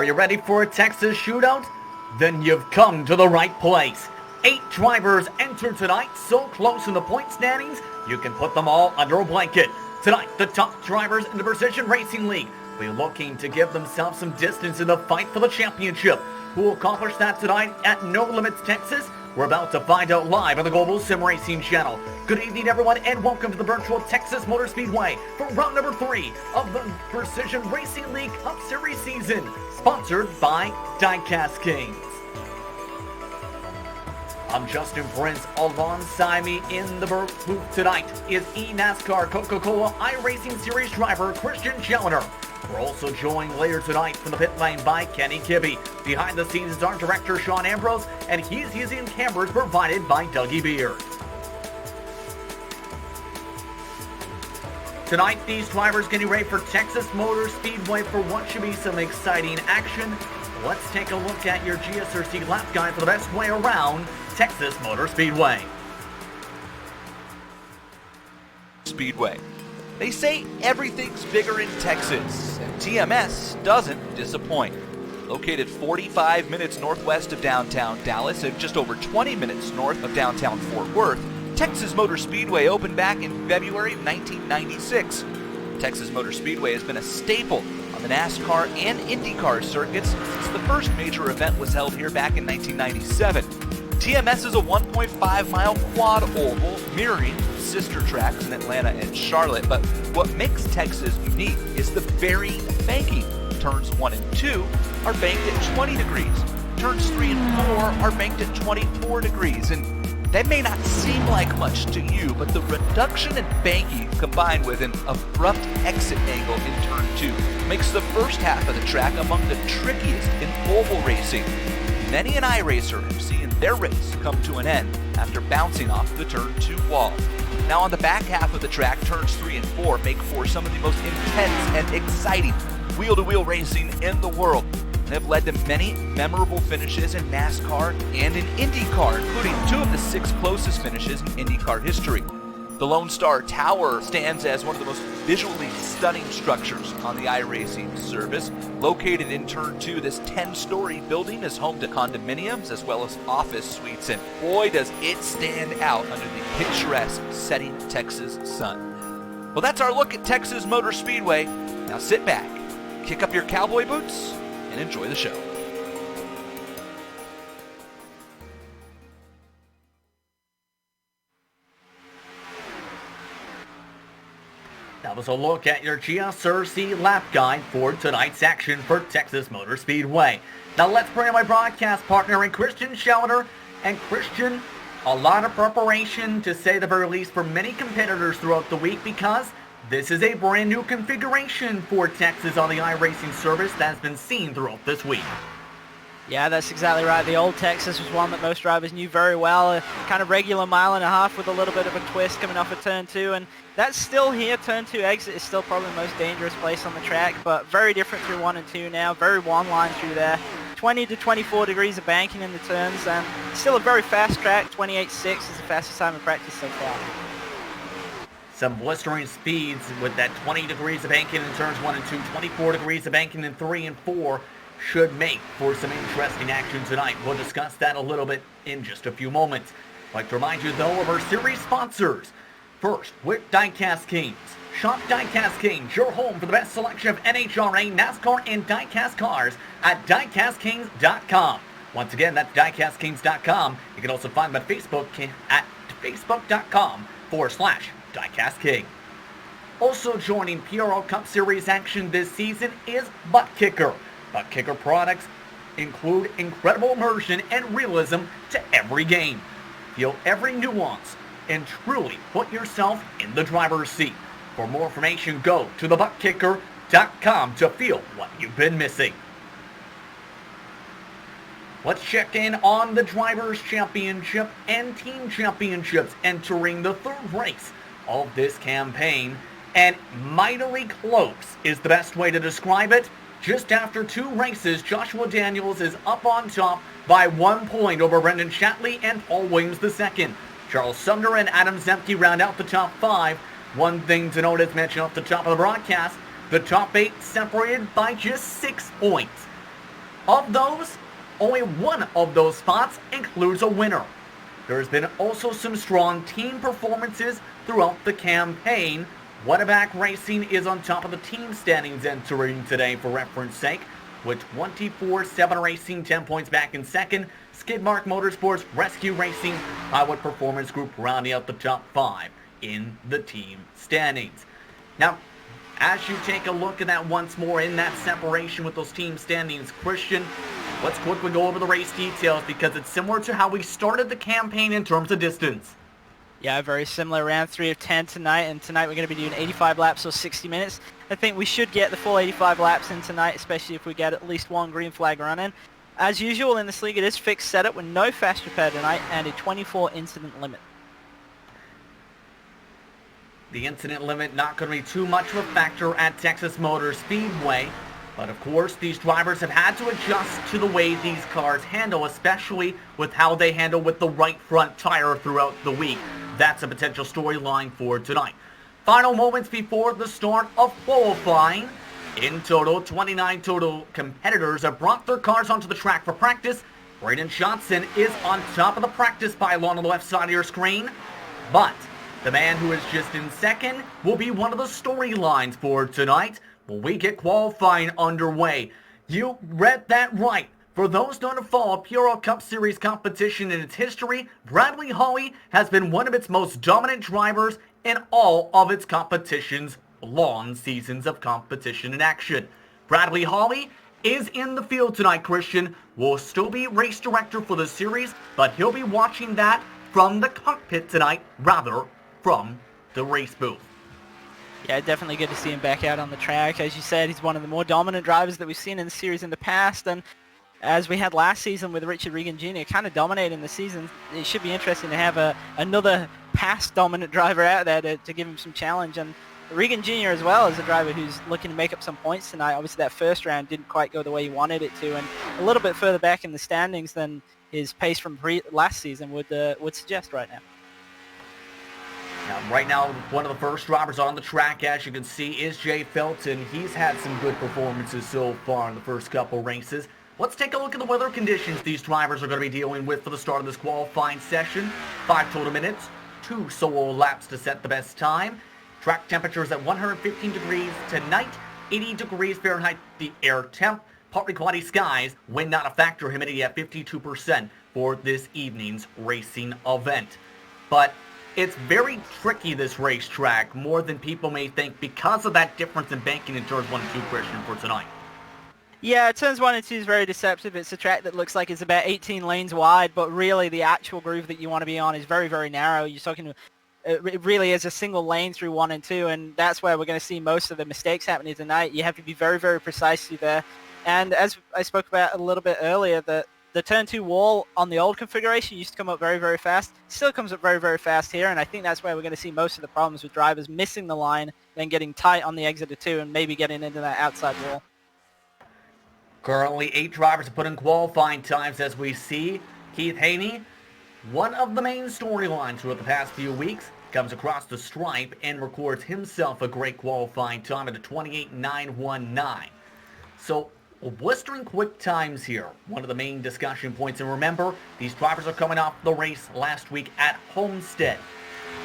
Are you ready for a Texas shootout? Then you've come to the right place. 8 drivers enter tonight, so close in the point standings, you can put them all under a blanket. Tonight, the top drivers in the Precision Racing League will be looking to give themselves some distance in the fight for the championship. Who will accomplish that tonight at No Limits, Texas? We're about to find out live on the Global SimRacing Channel. Good evening, everyone, and welcome to the virtual Texas Motor Speedway for round number 3 of the Precision Racing League Cup Series season, sponsored by Diecast Kings. I'm Justin Prince. Alongside me in the booth tonight is NASCAR Coca-Cola iRacing Series driver Christian Challenger. We're also joined later tonight from the pit lane by Kenny Kibbe. Behind the scenes is our director Sean Ambrose, and he's using cameras provided by Dougie Beard. Tonight, these drivers getting ready for Texas Motor Speedway for what should be some exciting action. Let's take a look at your GSRC lap guide for the best way around Texas Motor Speedway. Speedway. They say everything's bigger in Texas, and TMS doesn't disappoint. Located 45 minutes northwest of downtown Dallas and just over 20 minutes north of downtown Fort Worth, Texas Motor Speedway opened back in February of 1996. Texas Motor Speedway has been a staple on the NASCAR and IndyCar circuits since the first major event was held here back in 1997. TMS is a 1.5-mile quad oval mirroring sister tracks in Atlanta and Charlotte, but what makes Texas unique is the varying banking. Turns 1 and 2 are banked at 20 degrees. Turns 3 and 4 are banked at 24 degrees, and that may not seem like much to you, but the reduction in banking combined with an abrupt exit angle in turn 2 makes the first half of the track among the trickiest in oval racing. Many an iRacer have seen their race come to an end after bouncing off the turn 2 wall. Now on the back half of the track, turns 3 and 4 make for some of the most intense and exciting wheel-to-wheel racing in the world, and have led to many memorable finishes in NASCAR and in IndyCar, including 2 of the 6 closest finishes in IndyCar history. The Lone Star Tower stands as one of the most visually stunning structures on the iRacing service. Located in Turn 2, this 10-story building is home to condominiums as well as office suites, and boy does it stand out under the picturesque setting Texas sun. Well, that's our look at Texas Motor Speedway. Now sit back, kick up your cowboy boots, and enjoy the show. That was a look at your GSRC lap guide for tonight's action for Texas Motor Speedway. Now let's bring in my broadcast partner in Christian Challenger. And Christian, a lot of preparation to say the very least for many competitors throughout the week, because this is a brand new configuration for Texas on the iRacing service that has been seen throughout this week. Yeah, that's exactly right. The old Texas was one that most drivers knew very well. A kind of regular 1.5 miles with a little bit of a twist coming off of turn 2. And that's still here. Turn 2 exit is still probably the most dangerous place on the track, but very different through 1 and 2 now. Very one line through there. 20 to 24 degrees of banking in the turns, and still a very fast track. 28.6 is the fastest time in practice so far. Some blistering speeds with that 20 degrees of banking in turns 1 and 2, 24 degrees of banking in 3 and 4. Should make for some interesting action tonight. We'll discuss that a little bit in just a few moments. I'd like to remind you, though, of our series sponsors. First, with Diecast Kings. Shop Diecast Kings, your home for the best selection of NHRA, NASCAR, and diecast cars at diecastkings.com. Once again, that's diecastkings.com. You can also find them at Facebook at facebook.com/Diecast King. Also joining PRL Cup Series action this season is ButtKicker. ButtKicker products include incredible immersion and realism to every game. Feel every nuance and truly put yourself in the driver's seat. For more information, go to thebuttkicker.com to feel what you've been missing. Let's check in on the Drivers' Championship and Team Championships entering the 3rd race of this campaign. And mightily close is the best way to describe it. Just after 2 races, Joshua Daniels is up on top by 1 point over Brendan Shatley and Paul Williams II. Charles Sumner and Adam Zemke round out the top 5. One thing to note, as mentioned off the top of the broadcast, the top 8 separated by just 6 points. Of those, only one of those spots includes a winner. There's been also some strong team performances throughout the campaign. Whataback Racing is on top of the team standings entering today for reference sake, with 24-7 Racing 10 points back in second. Skidmark Motorsports, Rescue Racing, Highwood Performance Group rounding out the top 5 in the team standings. Now, as you take a look at that once more in that separation with those team standings, Christian, let's quickly go over the race details because it's similar to how we started the campaign in terms of distance. Yeah, very similar. Round 3 of 10 tonight, and tonight we're going to be doing 85 laps or 60 minutes. I think we should get the full 85 laps in tonight, especially if we get at least one green flag run in. As usual in this league, it is fixed setup with no fast repair tonight and a 24 incident limit. The incident limit not going to be too much of a factor at Texas Motor Speedway, but of course these drivers have had to adjust to the way these cars handle, especially with how they handle with the right front tire throughout the week. That's a potential storyline for tonight. Final moments before the start of qualifying. In total, 29 total competitors have brought their cars onto the track for practice. Braden Johnson is on top of the practice pylon on the left side of your screen, but the man who is just in second will be one of the storylines for tonight when we get qualifying underway. You read that right. For those not to follow PRL Cup Series competition in its history, Bradley Hawley has been one of its most dominant drivers in all of its competitions, long seasons of competition in action. Bradley Hawley is in the field tonight, Christian. Will still be race director for the series, but he'll be watching that from the cockpit tonight, rather from the race booth. Yeah, definitely good to see him back out on the track. As you said, he's one of the more dominant drivers that we've seen in the series in the past, and as we had last season with Richard Regan Jr. kind of dominating the season, it should be interesting to have another past dominant driver out there to give him some challenge. And Regan Jr. as well is a driver who's looking to make up some points tonight. Obviously that first round didn't quite go the way he wanted it to, and a little bit further back in the standings than his pace from last season would suggest right now. Right now, one of the first drivers on the track, as you can see, is Jay Felton. He's had some good performances so far in the first couple races. Let's take a look at the weather conditions these drivers are going to be dealing with for the start of this qualifying session. 5 total minutes, 2 solo laps to set the best time. Track temperatures at 115 degrees tonight, 80 degrees Fahrenheit the air temp. Partly cloudy skies, wind not a factor, humidity at 52% for this evening's racing event. But it's very tricky, this racetrack, more than people may think, because of that difference in banking in turns 1 and 2, Christian, for tonight. Yeah, turns 1 and 2 is very deceptive. It's a track that looks like it's about 18 lanes wide, but really the actual groove that you want to be on is very, very narrow. You're talking, it really is a single lane through 1 and 2, and that's where we're going to see most of the mistakes happening tonight. You have to be very, very precisely there. And as I spoke about a little bit earlier, the turn 2 wall on the old configuration used to come up very, very fast. Still comes up very, very fast here, and I think that's where we're going to see most of the problems with drivers missing the line, then getting tight on the exit of 2 and maybe getting into that outside wall. Currently, 8 drivers have put in qualifying times as we see. Keith Haney, one of the main storylines throughout the past few weeks, comes across the stripe and records himself a great qualifying time at a 28.919. So, blistering quick times here, one of the main discussion points. And remember, these drivers are coming off the race last week at Homestead.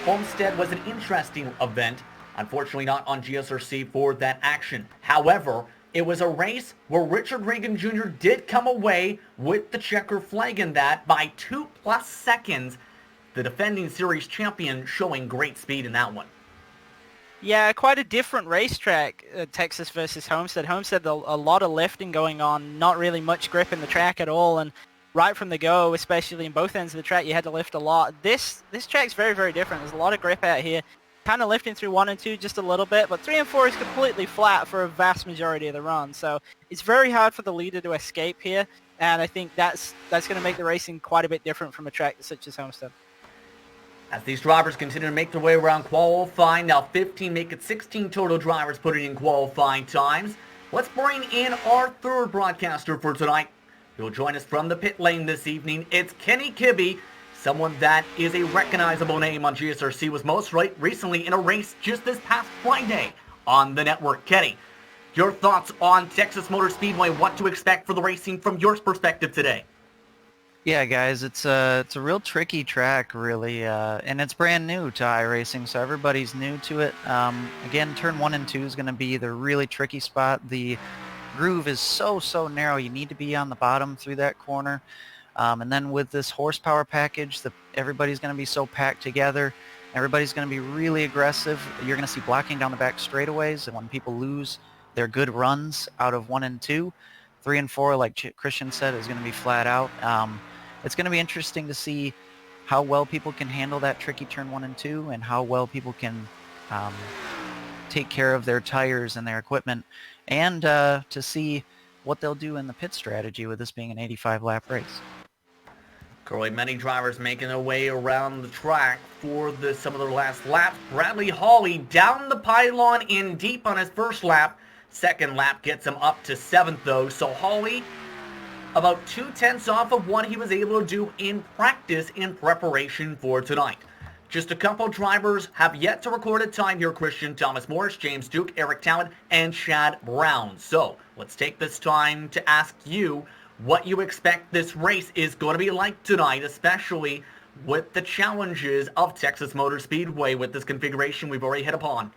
Homestead was an interesting event, unfortunately not on GSRC for that action. However, it was a race where Richard Regan Jr. did come away with the checker flag in that by 2+ seconds. The defending series champion showing great speed in that one. Yeah, quite a different racetrack, Texas versus Homestead. Homestead, a lot of lifting going on, not really much grip in the track at all, and right from the go, especially in both ends of the track, you had to lift a lot. This track's very, very different. There's a lot of grip out here. Kind of lifting through 1 and 2 just a little bit, but 3 and 4 is completely flat for a vast majority of the run. So it's very hard for the leader to escape here, and I think that's going to make the racing quite a bit different from a track such as Homestead. As these drivers continue to make their way around qualifying, now 15 make it 16 total drivers putting in qualifying times. Let's bring in our third broadcaster for tonight. He'll join us from the pit lane this evening. It's Kenny Kibbe, someone that is a recognizable name on GSRC, was most recently in a race just this past Friday on the network. Kenny, your thoughts on Texas Motor Speedway, what to expect for the racing from your perspective today. Yeah, guys, it's a real tricky track, really, and it's brand new to iRacing, so everybody's new to it. Again, turn 1 and 2 is going to be the really tricky spot. The groove is so narrow. You need to be on the bottom through that corner, and then with this horsepower package, everybody's going to be so packed together. Everybody's going to be really aggressive. You're going to see blocking down the back straightaways, and when people lose their good runs out of 1 and 2, 3 and 4, like Christian said, is going to be flat out. It's going to be interesting to see how well people can handle that tricky turn 1 and 2 and how well people can take care of their tires and their equipment, and to see what they'll do in the pit strategy with this being an 85-lap race. Currently, many drivers making their way around the track for some of their last laps. Bradley Hawley down the pylon in deep on his first lap. Second lap gets him up to 7th, though. So Hawley about 2/10 off of what he was able to do in practice in preparation for tonight. Just a couple drivers have yet to record a time here, Christian. Thomas Morris, James Duke, Eric Talent, and Chad Brown. So let's take this time to ask you what you expect this race is going to be like tonight, especially with the challenges of Texas Motor Speedway with this configuration we've already hit upon.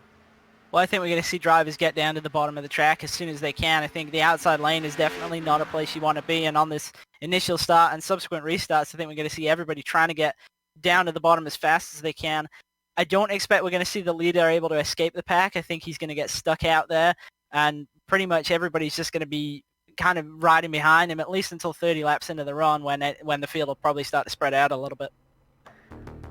Well, I think we're going to see drivers get down to the bottom of the track as soon as they can. I think the outside lane is definitely not a place you want to be, and on this initial start and subsequent restarts, I think we're going to see everybody trying to get down to the bottom as fast as they can. I don't expect we're going to see the leader able to escape the pack. I think he's going to get stuck out there, and pretty much everybody's just going to be kind of riding behind him, at least until 30 laps into the run, when the field will probably start to spread out a little bit.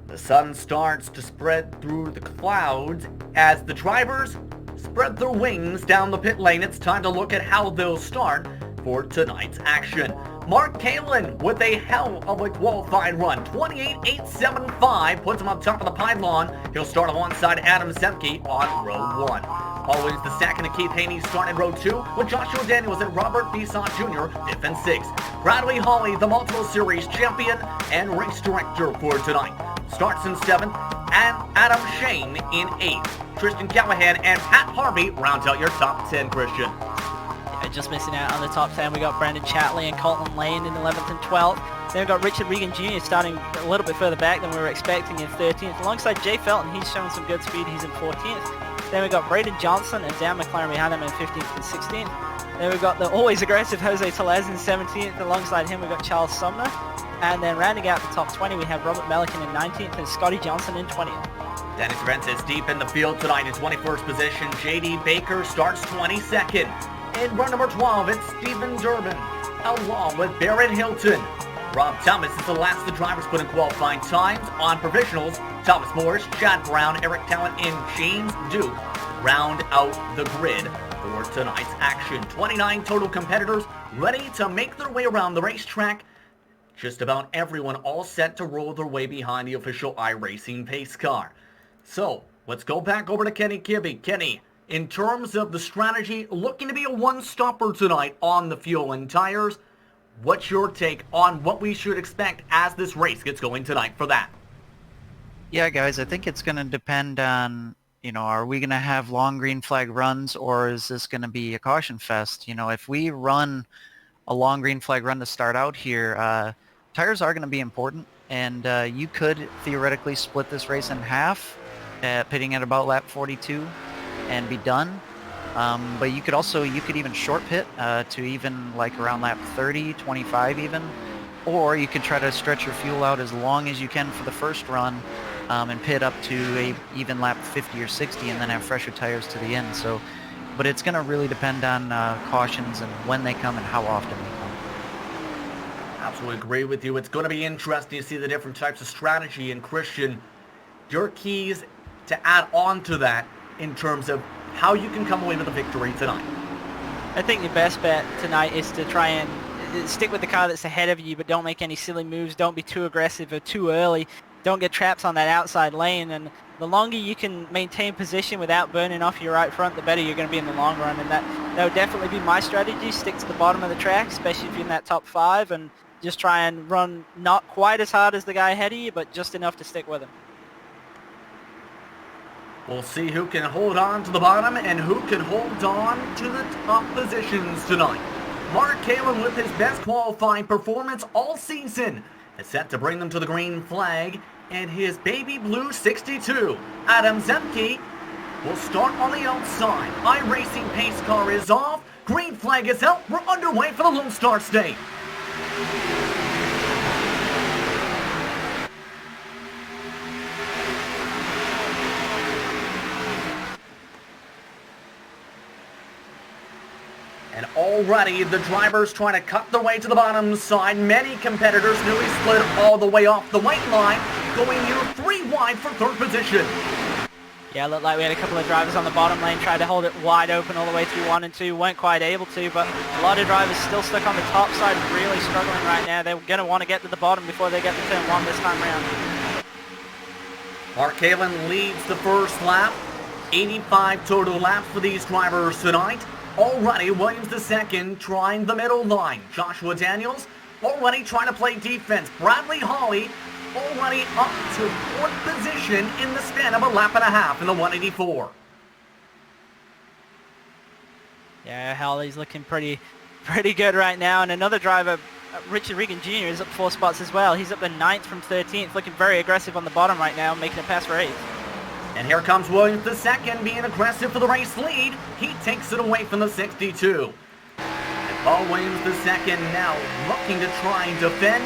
The sun starts to spread through the clouds as the drivers spread their wings down the pit lane. It's time to look at how they'll start for tonight's action. Mark Kalin with a hell of a qualifying run. 28.875 puts him on top of the pylon. He'll start alongside Adam Semke on row 1. Always the second of Keith Haney starting row 2 with Joshua Daniels and Robert Bisson Jr. 5th and 6th. Bradley Hawley, the multiple series champion and race director for tonight, starts in 7th, and Adam Shane in 8th. Tristan Callahan and Pat Harvey rounds out your top 10, Christian. Just missing out on the top 10, we got Brandon Chatley and Colton Lane in 11th and 12th. Then we've got Richard Regan Jr. starting a little bit further back than we were expecting in 13th. Alongside Jay Felton, he's showing some good speed, he's in 14th. Then we've got Braden Johnson and Dan McLaren behind him in 15th and 16th. Then we've got the always aggressive Jose Telez in 17th. Alongside him, we've got Charles Sumner. And then rounding out the top 20, we have Robert Melican in 19th and Scotty Johnson in 20th. Dennis Rentz is deep in the field tonight in 21st position. J.D. Baker starts 22nd. In run number 12, it's Stephen Durbin, along with Barrett Hilton. Rob Thomas is the last of the drivers put in qualifying times. On provisionals, Thomas Morris, Chad Brown, Eric Talent, and James Duke round out the grid for tonight's action. 29 total competitors ready to make their way around the racetrack. Just about everyone all set to roll their way behind the official iRacing pace car. So, let's go back over to Kenny Kibbe. Kenny, in terms of the strategy, looking to be a one-stopper tonight on the fuel and tires, what's your take on what we should expect as this race gets going tonight for that? Yeah, guys, I think it's going to depend on, are we going to have long green flag runs, or is this going to be a caution fest? If we run a long green flag run to start out here, tires are going to be important, and you could theoretically split this race in half, pitting at about lap 42 and be done. But you could even short pit to even like around lap 30, 25 even, or you could try to stretch your fuel out as long as you can for the first run and pit up to a even lap 50 or 60 and then have fresher tires to the end. So, but it's going to really depend on cautions and when they come and how often they come. Absolutely agree with you. It's going to be interesting to see the different types of strategy. And Christian, your keys to add on to that in terms of how you can come away with a victory tonight. I think the best bet tonight is to try and stick with the car that's ahead of you, but don't make any silly moves. Don't be too aggressive or too early. Don't get trapped on that outside lane. And the longer you can maintain position without burning off your right front, the better you're going to be in the long run. And that would definitely be my strategy. Stick to the bottom of the track, especially if you're in that top 5, and just try and run not quite as hard as the guy ahead of you, but just enough to stick with him. We'll see who can hold on to the bottom and who can hold on to the top positions tonight. Mark Kalin, with his best qualifying performance all season, is set to bring them to the green flag, and his baby blue 62, Adam Zemke, will start on the outside. iRacing pace car is off, green flag is out, we're underway for the Lone Star State. And already the drivers trying to cut their way to the bottom side. Many competitors nearly slid all the way off the white line, going near 3 wide for third position. Yeah, it looked like we had a couple of drivers on the bottom lane trying to hold it wide open all the way through 1 and 2. Weren't quite able to, but a lot of drivers still stuck on the top side, really struggling right now. They're going to want to get to the bottom before they get to turn 1 this time around. Mark Kalin leads the first lap. 85 total laps for these drivers tonight. Already, Williams the second trying the middle line. Joshua Daniels already trying to play defense. Bradley Hawley already up to 4th position in the span of a lap and a half in the 184. Yeah, Hawley's looking pretty good right now. And another driver, Richard Regan Jr., is up 4 spots as well. He's up to 9th from 13th, looking very aggressive on the bottom right now, making a pass for 8th. And here comes Williams the second, being aggressive for the race lead. He takes it away from the 62. And Paul Williams the second now looking to try and defend.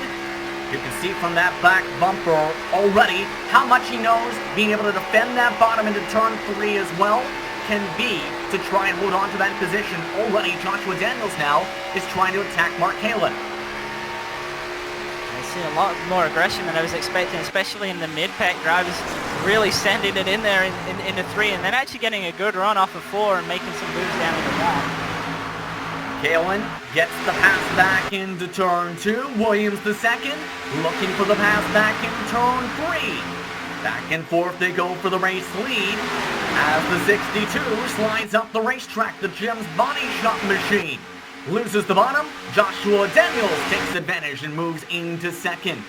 You can see from that back bumper already how much he knows being able to defend that bottom into turn 3 as well can be to try and hold on to that position. Already Joshua Daniels now is trying to attack Mark Kalin. I've seen a lot more aggression than I was expecting, especially in the mid-pack drivers really sending it in there into 3 and then actually getting a good run off of 4 and making some moves down into 1. Kalin gets the pass back into turn 2. Williams the second looking for the pass back in turn 3. Back and forth they go for the race lead as the 62 slides up the racetrack. The Jim's body shop machine loses the bottom. Joshua Daniels takes advantage and moves into second.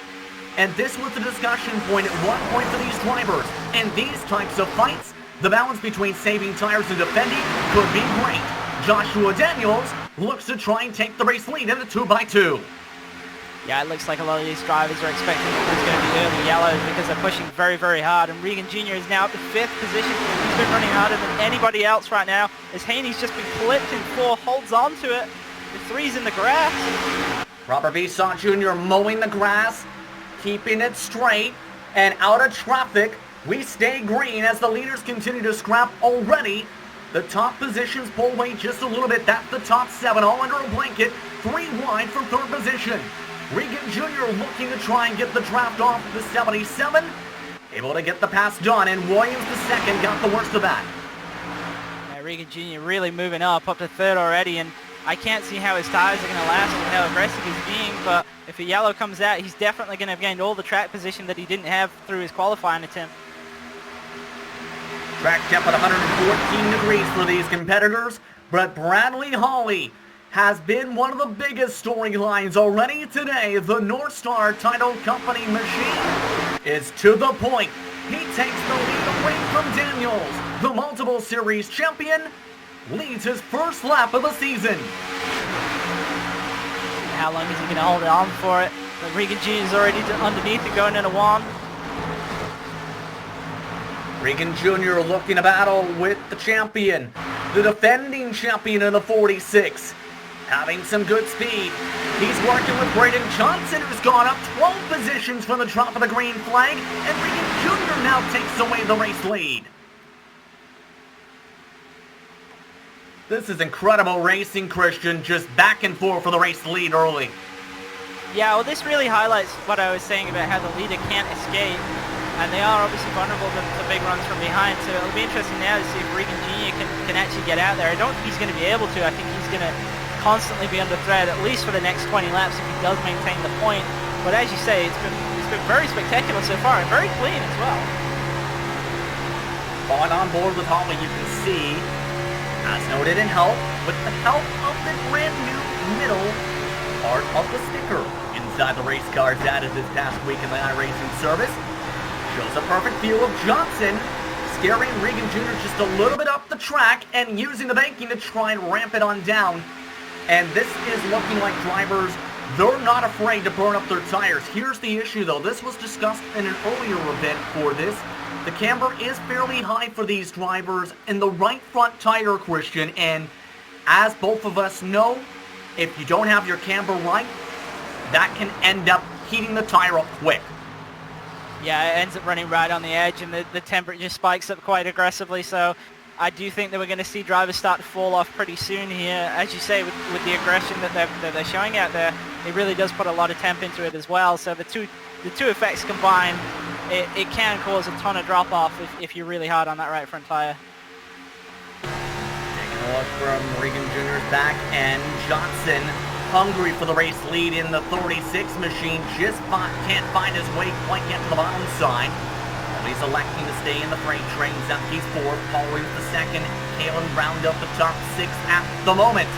And this was the discussion point at one point for these drivers. In these types of fights, the balance between saving tires and defending could be great. Joshua Daniels looks to try and take the race lead in a 2x2. Yeah, it looks like a lot of these drivers are expecting that there's going to be early yellows because they're pushing very, very hard. And Regan Jr. is now up to 5th position. He's been running harder than anybody else right now. As Haney's just been clipped in 4, holds on to it. The 3's in the grass. Robert Bisson Jr. mowing the grass, keeping it straight and out of traffic. We stay green as the leaders continue to scrap already. The top positions pull away just a little bit. That's the top 7 all under a blanket. 3 wide for 3rd position. Regan Jr. looking to try and get the draft off the 77. Able to get the pass done, and Williams the second got the worst of that. Yeah, Regan Jr. really moving up to 3rd already, and I can't see how his tires are going to last and how aggressive he's being, but if a yellow comes out, he's definitely going to have gained all the track position that he didn't have through his qualifying attempt. Track temp at 114 degrees for these competitors, but Bradley Hawley has been one of the biggest storylines already today. The North Star Title Company machine is to the point. He takes the lead away from Daniels. The multiple series champion leads his first lap of the season. How long is he going to hold on for it? But Regan Jr. is already underneath it going into 1. Regan Jr. looking to battle with the champion, the defending champion in the 46. Having some good speed. He's working with Braden Johnson, who's gone up 12 positions from the drop of the green flag, and Regan Jr. now takes away the race lead. This is incredible racing, Christian, just back and forth for the race lead early. Yeah, well, this really highlights what I was saying about how the leader can't escape, and they are obviously vulnerable to big runs from behind, so it'll be interesting now to see if Regan Jr. can actually get out there. I don't think he's going to be able to. I think he's going to constantly be under threat, at least for the next 20 laps if he does maintain the point. But as you say, it's been very spectacular so far and very clean as well. On board with Hawley, you can see, as noted in help, with the help of the brand new middle part of the sticker inside the race cards added this past week in the iRacing service, shows a perfect view of Johnson scaring Regan Jr. just a little bit up the track and using the banking to try and ramp it on down. And this is looking like drivers, they're not afraid to burn up their tires. Here's the issue though, this was discussed in an earlier event for this. The camber is fairly high for these drivers in the right front tire, Christian, and as both of us know, if you don't have your camber right, that can end up heating the tire up quick. Yeah, it ends up running right on the edge, and the temperature spikes up quite aggressively, so I do think that we're going to see drivers start to fall off pretty soon here. As you say, with the aggression that they're showing out there, it really does put a lot of temp into it as well, so the two effects combined, it can cause a ton of drop-off if you're really hard on that right front tire. Taking a look from Regan Jr.'s back, and Johnson, hungry for the race lead in the 36 machine, just can't find his way quite yet to the bottom side. Well, he's electing to stay in the freight train. Zemke's fourth, Pauling's the second. Kalen round up the top six at the moment.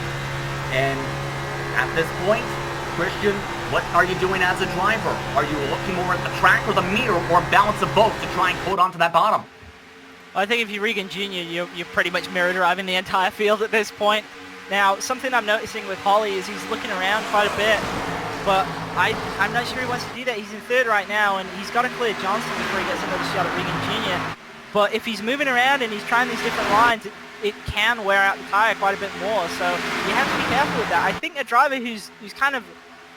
And at this point, Christian, what are you doing as a driver? Are you looking more at the track or the meter, or a balance of both to try and hold on to that bottom? I think if you're Regan Jr., you're pretty much mirror driving the entire field at this point. Now, something I'm noticing with Holly is he's looking around quite a bit, but I'm not sure he wants to do that. He's in third right now, and he's got to clear Johnson before he gets another shot at Regan Jr. But if he's moving around and he's trying these different lines, it can wear out the tire quite a bit more, so you have to be careful with that. I think a driver who's kind of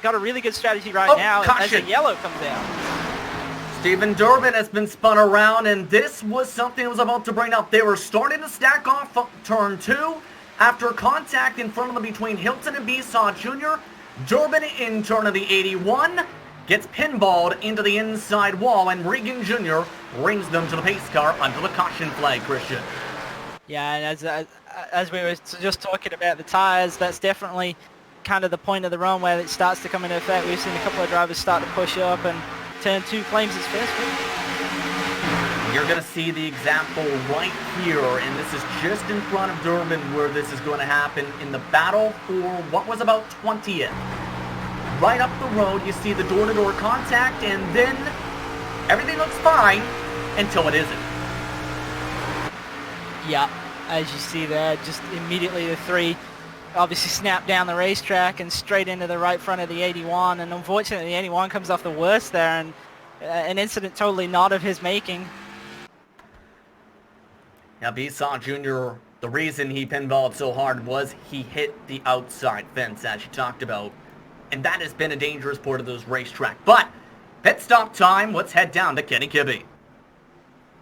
got a really good strategy right now as the yellow comes out. Stephen Durbin has been spun around, and this was something I was about to bring up. They were starting to stack off turn 2. After contact in front of them between Hilton and Besaw Jr., Durbin in turn of the 81 gets pinballed into the inside wall, and Regan Jr. brings them to the pace car under the caution flag, Christian. Yeah, and as we were just talking about the tires, that's definitely kind of the point of the run where it starts to come into effect. We've seen a couple of drivers start to push up, and turn 2 claims its first win. You're going to see the example right here, and this is just in front of Durbin where this is going to happen in the battle for what was about 20th. Right up the road, you see the door-to-door contact, and then everything looks fine until it isn't. Yeah, as you see there, just immediately the 3 obviously snap down the racetrack and straight into the right front of the 81, and unfortunately the 81 comes off the worst there, and an incident totally not of his making. Now, Besaw Jr., the reason he pinballed so hard was he hit the outside fence, as you talked about. And that has been a dangerous part of this racetrack. But, pit stop time, let's head down to Kenny Kibbe.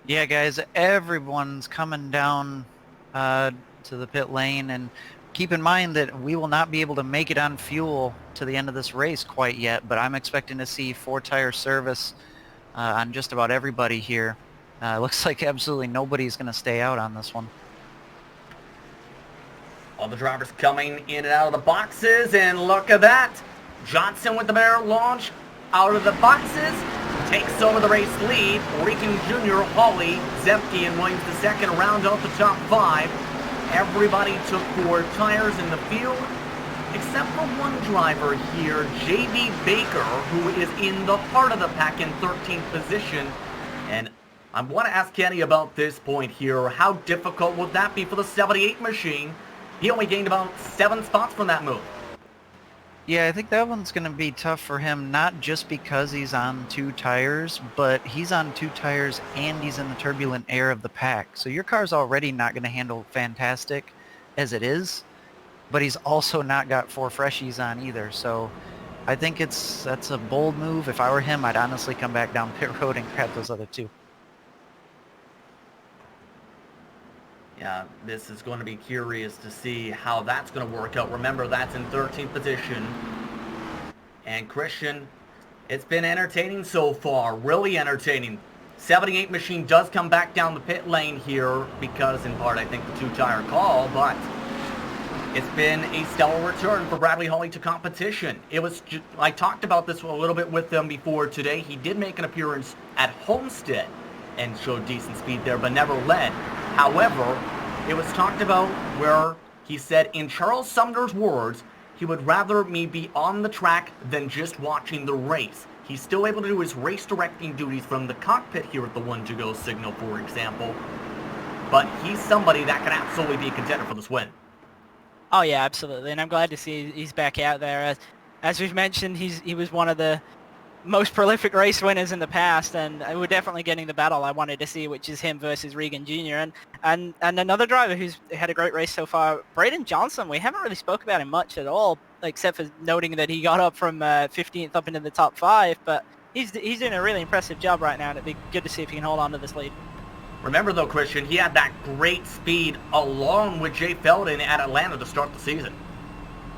Yeah, guys, everyone's coming down to the pit lane, and keep in mind that we will not be able to make it on fuel to the end of this race quite yet, but I'm expecting to see 4-tire service on just about everybody here. Looks like absolutely nobody's going to stay out on this one. All the drivers coming in and out of the boxes, and look at that. Johnson with the barrel launch out of the boxes, takes over the race lead. Regan Jr., Hawley, Zemke, and Williams II round out the top 5. Everybody took 4 tires in the field, except for one driver here, J.B. Baker, who is in the heart of the pack in 13th position. And I want to ask Kenny about this point here. How difficult would that be for the 78 machine? He only gained about 7 spots from that move. Yeah, I think that one's going to be tough for him, not just because he's on 2 tires, but he's on 2 tires and he's in the turbulent air of the pack. So your car's already not going to handle fantastic as it is, but he's also not got 4 freshies on either. So I think that's a bold move. If I were him, I'd honestly come back down pit road and grab those other 2. Yeah, this is going to be curious to see how that's going to work out. Remember, that's in 13th position. And Christian, it's been entertaining so far, really entertaining. 78 machine does come back down the pit lane here because, in part, I think the 2-tire call, but it's been a stellar return for Bradley Hawley to competition. It was I talked about this a little bit with him before today. He did make an appearance at Homestead and showed decent speed there, but never led. However, it was talked about where he said, in Charles Sumner's words, he would rather me be on the track than just watching the race. He's still able to do his race directing duties from the cockpit here at the 1-to-go signal, for example. but he's somebody that can absolutely be a contender for this win. Oh yeah, absolutely, and I'm glad to see he's back out there. As we've mentioned, he was one of the most prolific race winners in the past, and we're definitely getting the battle I wanted to see, which is him versus Regan Jr. And another driver who's had a great race so far, Braden Johnson. We haven't really spoke about him much at all, except for noting that he got up from 15th up into the top 5, but he's doing a really impressive job right now, and it'd be good to see if he can hold on to this lead. Remember though, Christian, he had that great speed along with Jay Felton at Atlanta to start the season.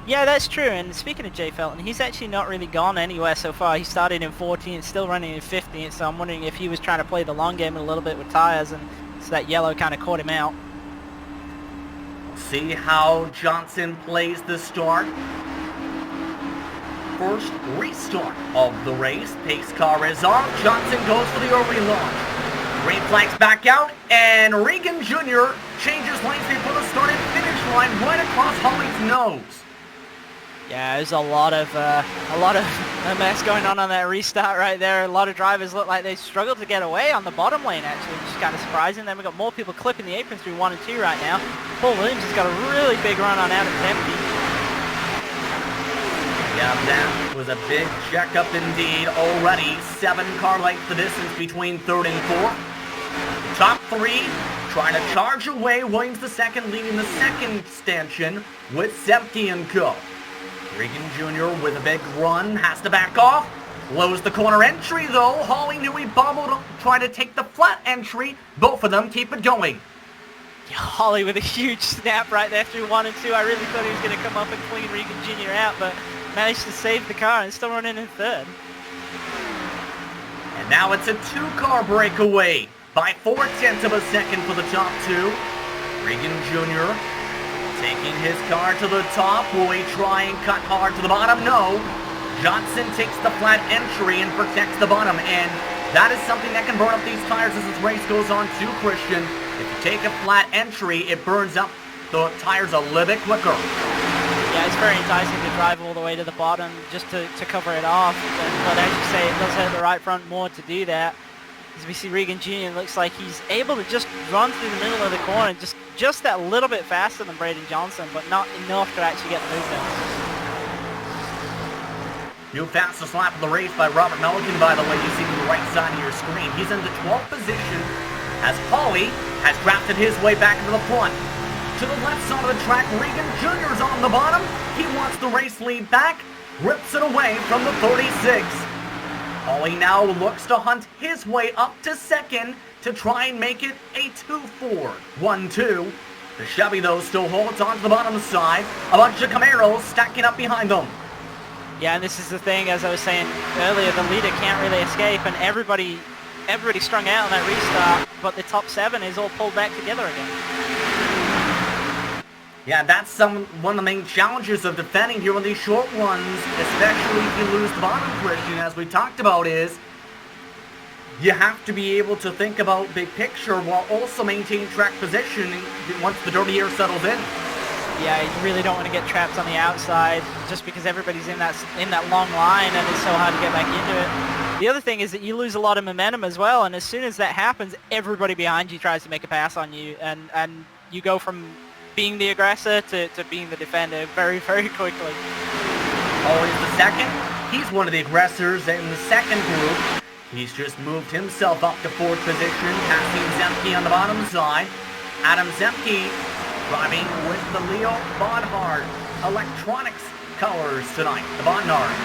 Yeah, that's true. And speaking of Jay Felton, he's actually not really gone anywhere so far. He started in 14th, still running in 15th, so I'm wondering if he was trying to play the long game a little bit with tires, and so that yellow kind of caught him out. See how Johnson plays the start. First restart of the race. Pace car is off. Johnson goes for the early launch. Green flags back out, and Regan Jr. changes lanes before the start and finish line right across Holly's nose. Yeah, there's a lot of mess going on that restart right there. A lot of drivers look like they struggled to get away on the bottom lane, actually, which is kind of surprising. Then we've got more people clipping the apron through 1 and 2 right now. Paul Williams has got a really big run on Adam's empty. Yeah, that was a big checkup indeed. Already 7 car lengths the distance between 3rd and 4th. The top 3 trying to charge away. Williams the second leading the second stanchion with Semke and Co. Regan Jr. with a big run, has to back off. Blows the corner entry though. Hawley knew he bobbled up, trying to take the flat entry. Both of them keep it going. Yeah, Hawley with a huge snap right there through 1 and 2. I really thought he was going to come up and clean Regan Jr. out, but managed to save the car and still running in 3rd. And now it's a 2-car breakaway by 4/10 of a second for the top 2. Regan Jr. taking his car to the top. Will he try and cut hard to the bottom? No. Johnson takes the flat entry and protects the bottom, and that is something that can burn up these tires as this race goes on too, Christian. If you take a flat entry, it burns up the tires a little bit quicker. Yeah, it's very enticing to drive all the way to the bottom just to cover it off, but as you say, it does hurt the right front more to do that. As we see Regan Jr. looks like he's able to just run through the middle of the corner just that little bit faster than Braden Johnson, but not enough to actually get the movement. New fastest lap of the race by Robert Milliken, by the way, you see to the right side of your screen. He's in the 12th position as Hawley has drafted his way back into the front. To the left side of the track, Regan Jr.'s on the bottom. He wants the race lead back, rips it away from the 36. Hawley now looks to hunt his way up to second to try and make it a 2-4. 1-2. The Chevy, though, still holds on to the bottom side. A bunch of Camaros stacking up behind them. Yeah, and this is the thing, as I was saying earlier, the leader can't really escape, and everybody strung out on that restart, but the top 7 is all pulled back together again. Yeah, that's one of the main challenges of defending here on these short ones, especially if you lose the bottom, Christian, as we talked about, is you have to be able to think about big picture while also maintaining track positioning once the dirty air settles in. Yeah, you really don't want to get trapped on the outside just because everybody's in that long line and it's so hard to get back into it. The other thing is that you lose a lot of momentum as well, and as soon as that happens, everybody behind you tries to make a pass on you, and you go from being the aggressor to being the defender very, very quickly. Always the second. He's one of the aggressors in the second group. He's just moved himself up to 4th position, passing Zemke on the bottom side. Adam Zemke driving with the Leo Bonhart Electronics colors tonight. The Bonhart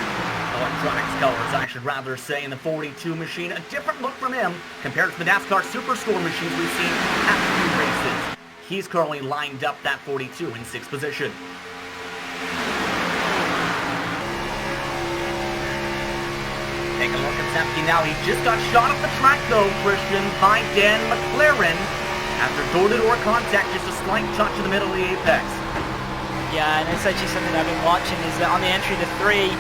Electronics colors, I should rather say, in the 42 machine. A different look from him compared to the NASCAR Superstore machines we've seen at the few races. He's currently lined up that 42 in 6th position. Take a look at Zemke now. He just got shot off the track, though, Christian, by Dan McLaren. After door-to-door contact, just a slight touch in the middle of the apex. Yeah, and it's actually something I've been watching, is that on the entry to 3,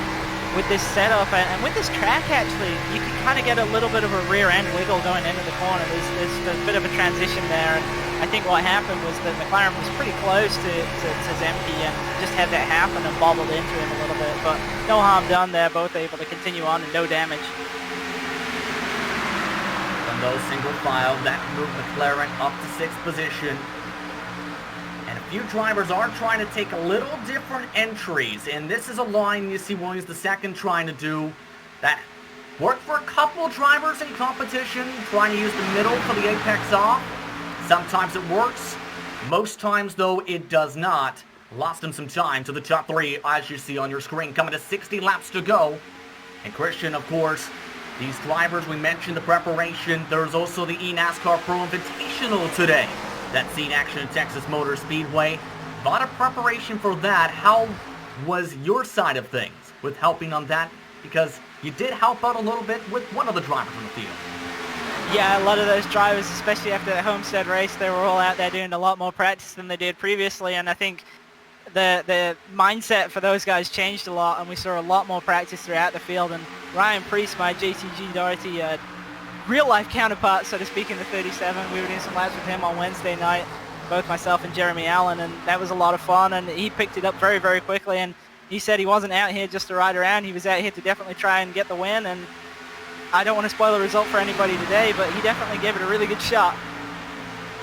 with this setup, and with this track, actually, you can kind of get a little bit of a rear-end wiggle going into the corner. There's a bit of a transition there, and I think what happened was that McLaren was pretty close to Zemke and just had that happen and bobbled into him a little bit, but no harm done there, both able to continue on and no damage. The though, single file. That moved McLaren up to 6th position. And a few drivers are trying to take a little different entries. And this is a line you see Williams II trying to do that worked for a couple drivers in competition, trying to use the middle for the apex off. Sometimes it works. Most times, though, it does not. Lost him some time to the top 3, as you see on your screen, coming to 60 laps to go. And Christian, of course, these drivers, we mentioned the preparation. There's also the NASCAR Pro Invitational today. That's seen action at Texas Motor Speedway. A lot of preparation for that. How was your side of things with helping on that? Because you did help out a little bit with one of the drivers on the field. Yeah, a lot of those drivers, especially after that Homestead race, they were all out there doing a lot more practice than they did previously, and I think the mindset for those guys changed a lot, and we saw a lot more practice throughout the field. And Ryan Priest, my JTG Doherty real-life counterpart, so to speak, in the 37, we were doing some laps with him on Wednesday night, both myself and Jeremy Allen, and that was a lot of fun, and he picked it up very, very quickly, and he said he wasn't out here just to ride around, he was out here to definitely try and get the win, and I don't want to spoil the result for anybody today, but he definitely gave it a really good shot.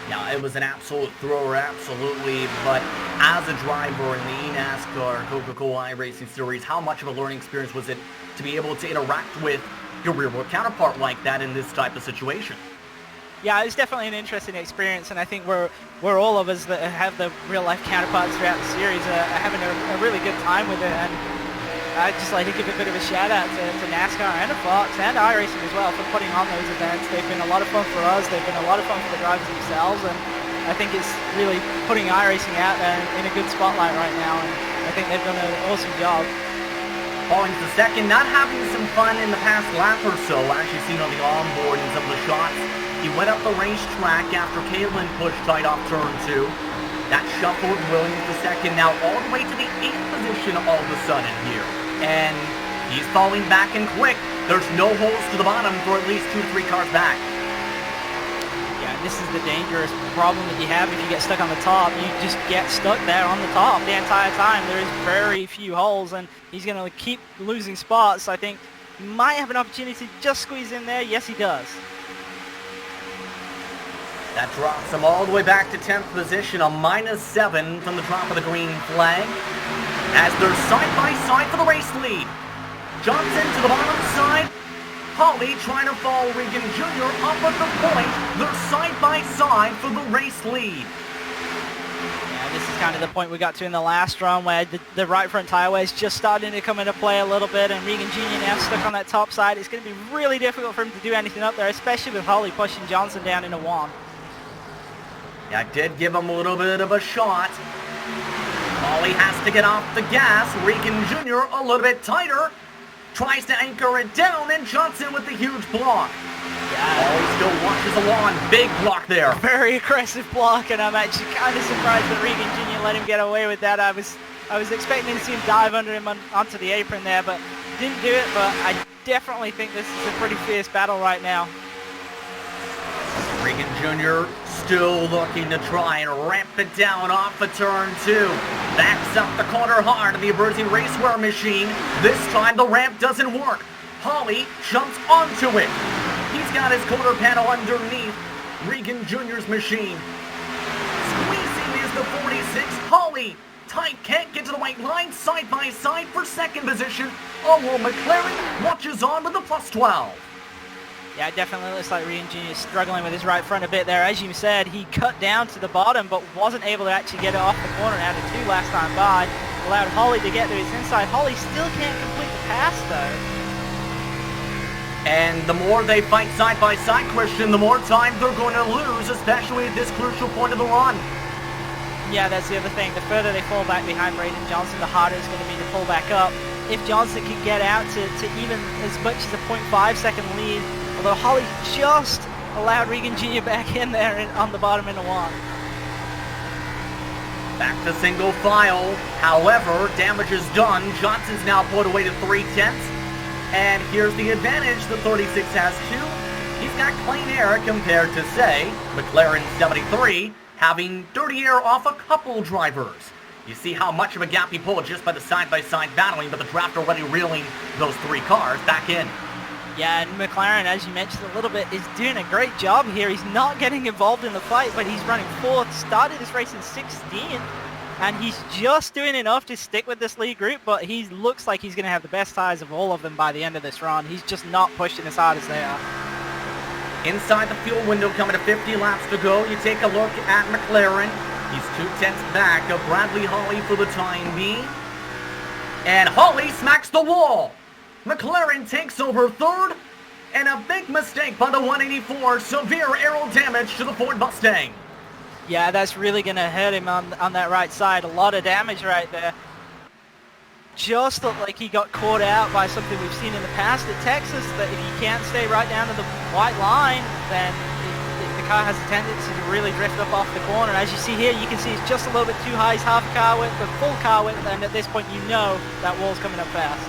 Yeah, it was an absolute thrower, absolutely, but as a driver in the NASCAR Coca-Cola iRacing Series, how much of a learning experience was it to be able to interact with your real-world counterpart like that in this type of situation? Yeah, it was definitely an interesting experience, and I think we're all of us that have the real-life counterparts throughout the series are having a really good time with it, and I'd just like to give a bit of a shout-out to NASCAR and to Fox and iRacing as well for putting on those events. They've been a lot of fun for us, they've been a lot of fun for the drivers themselves, and I think it's really putting iRacing out there in a good spotlight right now, and I think they've done an awesome job. Following the second, not having some fun in the past lap or so, as you've seen on the onboard in some of the shots. He went up the racetrack after Caitlin pushed tight off turn 2. That shuffled Williams II now all the way to the 8th position all of a sudden here. And he's falling back and quick. There's no holes to the bottom for at least 2 to 3 cars back. Yeah, this is the dangerous problem that you have if you get stuck on the top. You just get stuck there on the top the entire time. There is very few holes, and he's going to keep losing spots. I think he might have an opportunity to just squeeze in there. Yes, he does. That drops him all the way back to 10th position, a -7 from the drop of the green flag. As they're side-by-side for the race lead. Johnson to the bottom side. Holly trying to follow Regan Jr. up at the point. They're side-by-side for the race lead. Yeah, this is kind of the point we got to in the last run where the right front tire wear is just starting to come into play a little bit, and Regan Jr. now stuck on that top side. It's going to be really difficult for him to do anything up there, especially with Holly pushing Johnson down into 1. Yeah, I did give him a little bit of a shot. Holly has to get off the gas. Regan Jr. a little bit tighter. Tries to anchor it down, and Johnson with the huge block. Yeah. Holly still watches along. Big block there. Very aggressive block, and I'm actually kind of surprised that Regan Jr. let him get away with that. I was expecting to see him dive under him onto the apron there, but didn't do it. But I definitely think this is a pretty fierce battle right now. Regan Jr. still looking to try and ramp it down off of turn 2. Backs up the corner hard in the Aberti racewear machine. This time the ramp doesn't work. Holly jumps onto it. He's got his quarter panel underneath Regan Jr.'s machine. Squeezing is the 46. Holly tight, can't get to the white line. Side by side for second position. Owen McLaren watches on with the +12. Yeah, it definitely looks like Regan Jr. is struggling with his right front a bit there. As you said, he cut down to the bottom but wasn't able to actually get it off the corner out of 2 last time by. Allowed Holly to get to his inside. Holly still can't complete the pass though. And the more they fight side by side, Christian, the more time they're going to lose, especially at this crucial point of the run. Yeah, that's the other thing. The further they fall back behind Braden Johnson, the harder it's going to be to pull back up. If Johnson can get out to even as much as a 0.5 second lead, although Holly just allowed Regan Jr. back in there on the bottom into 1. Back to single file. However, damage is done. Johnson's now pulled away to 3/10. And here's the advantage the 36 has too. He's got clean air compared to, say, McLaren 73, having dirty air off a couple drivers. You see how much of a gap he pulled just by the side-by-side battling, but the draft already reeling those 3 cars back in. Yeah, and McLaren, as you mentioned a little bit, is doing a great job here. He's not getting involved in the fight, but he's running 4th, started this race in 16th, and he's just doing enough to stick with this lead group, but he looks like he's going to have the best tires of all of them by the end of this run. He's just not pushing as hard as they are. Inside the fuel window, coming to 50 laps to go, you take a look at McLaren. He's 2/10 back of Bradley Hawley for the time being. And Hawley smacks the wall. McLaren takes over 3rd, and a big mistake by the 184, severe aero damage to the Ford Mustang. Yeah, that's really going to hurt him on that right side. A lot of damage right there. Just looked like he got caught out by something we've seen in the past at Texas, that if he can't stay right down to the white line, then the car has a tendency to really drift up off the corner. As you see here, you can see it's just a little bit too high. It's half car width, but full car width, and at this point you know that wall's coming up fast.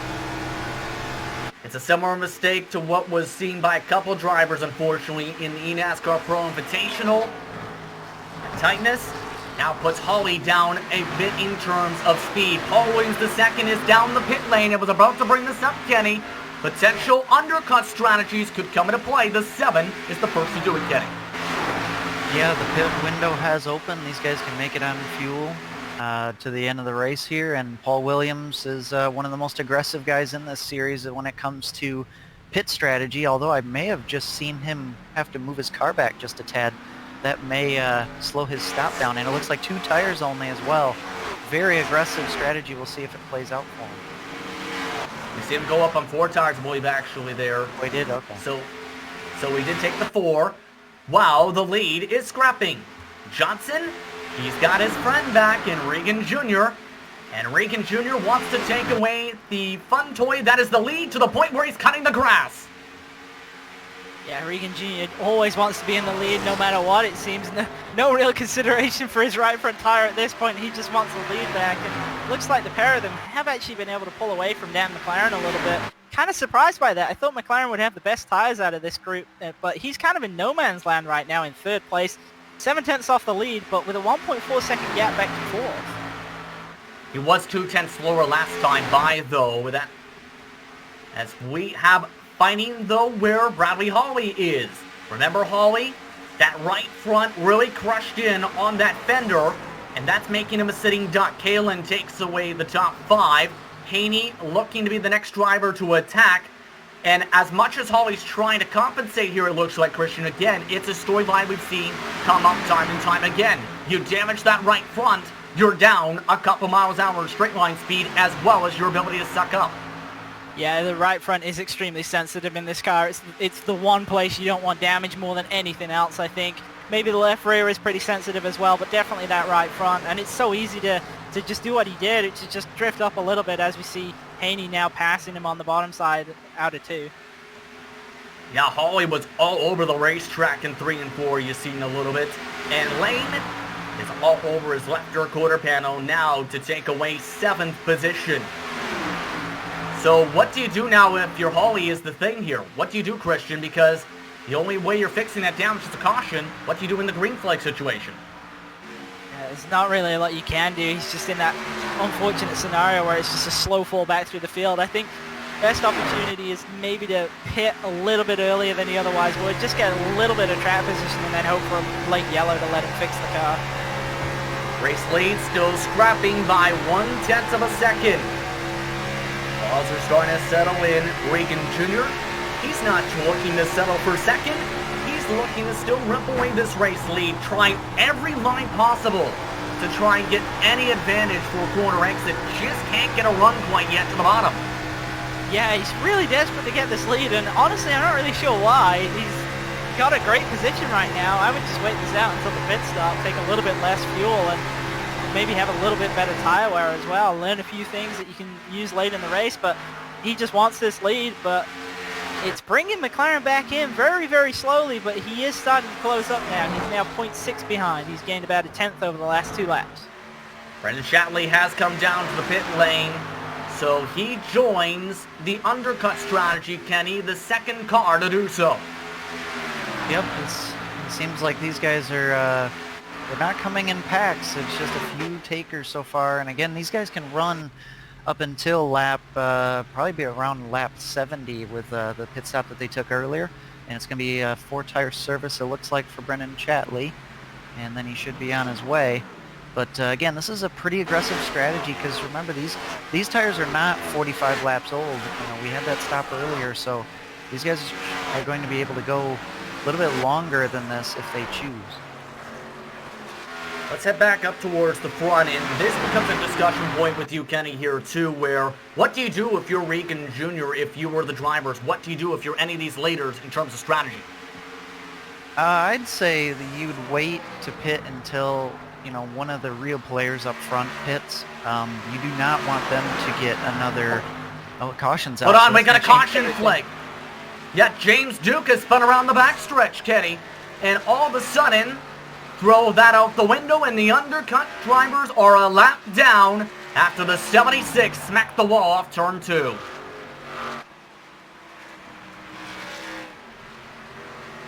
It's a similar mistake to what was seen by a couple drivers, unfortunately, in the NASCAR Pro Invitational. Tightness now puts Hawley down a bit in terms of speed. Paul Williams II is down the pit lane and was about to bring this up, Kenny. Potential undercut strategies could come into play. The 7 is the first to do it, Kenny. Yeah, the pit window has opened. These guys can make it on fuel to the end of the race here, and Paul Williams is one of the most aggressive guys in this series when it comes to pit strategy, although I may have just seen him have to move his car back just a tad. That may slow his stop down, and it looks like 2 tires only as well. Very aggressive strategy. We'll see if it plays out for him. You see him go up on 4 tires, I believe, actually, there. Oh, he did? Okay. So he did take the 4. Wow, the lead is scrapping. Johnson, he's got his friend back in Regan Jr., and Regan Jr. wants to take away the fun toy that is the lead to the point where he's cutting the grass. Yeah, Regan Jr. always wants to be in the lead no matter what, it seems. No real consideration for his right front tire at this point. He just wants the lead back, and looks like the pair of them have actually been able to pull away from Dan McLaren a little bit. Kind of surprised by that. I thought McLaren would have the best tires out of this group, but he's kind of in no man's land right now in 3rd place. 7/10 off the lead, but with a 1.4 second gap back to 4th. He was 2/10 slower last time by, though, with that. As we have finding, though, where Bradley Hawley is. Remember Hawley? That right front really crushed in on that fender, and that's making him a sitting duck. Kalen takes away the top 5. Haney looking to be the next driver to attack. And as much as Hawley's trying to compensate here, it looks like, Christian, again, it's a storyline we've seen come up time and time again. You damage that right front, you're down a couple miles an hour straight line speed, as well as your ability to suck up. Yeah, the right front is extremely sensitive in this car. It's the one place you don't want damage more than anything else, I think. Maybe the left rear is pretty sensitive as well, but definitely that right front. And it's so easy to just do what he did, to just drift up a little bit, as we see Haney now passing him on the bottom side out of 2. Yeah, Hawley was all over the racetrack in 3 and 4, you've seen a little bit. And Lane is all over his left rear quarter panel now to take away 7th position. So what do you do now if your Hawley is the thing here? What do you do, Christian? Because the only way you're fixing that damage is a caution. What do you do in the green flag situation? There's not really a lot you can do. He's just in that unfortunate scenario where it's just a slow fall back through the field. I think best opportunity is maybe to pit a little bit earlier than he otherwise would. Just get a little bit of track position and then hope for a late yellow to let him fix the car. Race lead still scrapping by 1/10 of a second. Balls are starting to settle in. Regan Jr., he's not looking to settle for second. He's looking to still rip away this race lead, trying every line possible to try and get any advantage for a corner exit. Just can't get a run quite yet to the bottom. Yeah, he's really desperate to get this lead, and honestly, I'm not really sure why. He's got a great position right now. I would just wait this out until the pit stop, take a little bit less fuel, and maybe have a little bit better tire wear as well. Learn a few things that you can use late in the race, but he just wants this lead. But it's bringing McLaren back in very, very slowly, but he is starting to close up now. He's now 0.6 behind. He's gained about a 10th over the last 2 laps. Brendan Shatley has come down to the pit lane, so he joins the undercut strategy, Kenny, the second car to do so. Yep, it seems like these guys are they're not coming in packs. It's just a few takers so far. And again, these guys can run up until lap, probably be around lap 70 with the pit stop that they took earlier. And it's going to be a 4-tire service, it looks like, for Brendan Chatley. And then he should be on his way. But again, this is a pretty aggressive strategy because remember, these tires are not 45 laps old. We had that stop earlier, so these guys are going to be able to go a little bit longer than this if they choose. Let's head back up towards the front, and this becomes a discussion point with you, Kenny, here too, where what do you do if you're Regan Jr., if you were the drivers? What do you do if you're any of these leaders in terms of strategy? I'd say that you'd wait to pit until, one of the real players up front pits. You do not want them to get another... Oh, caution's out. Hold on, we got a caution flag. Yeah, James Duke has spun around the backstretch, Kenny, and all of a sudden... Throw that out the window, and the undercut drivers are a lap down after the 76 smacked the wall off turn 2.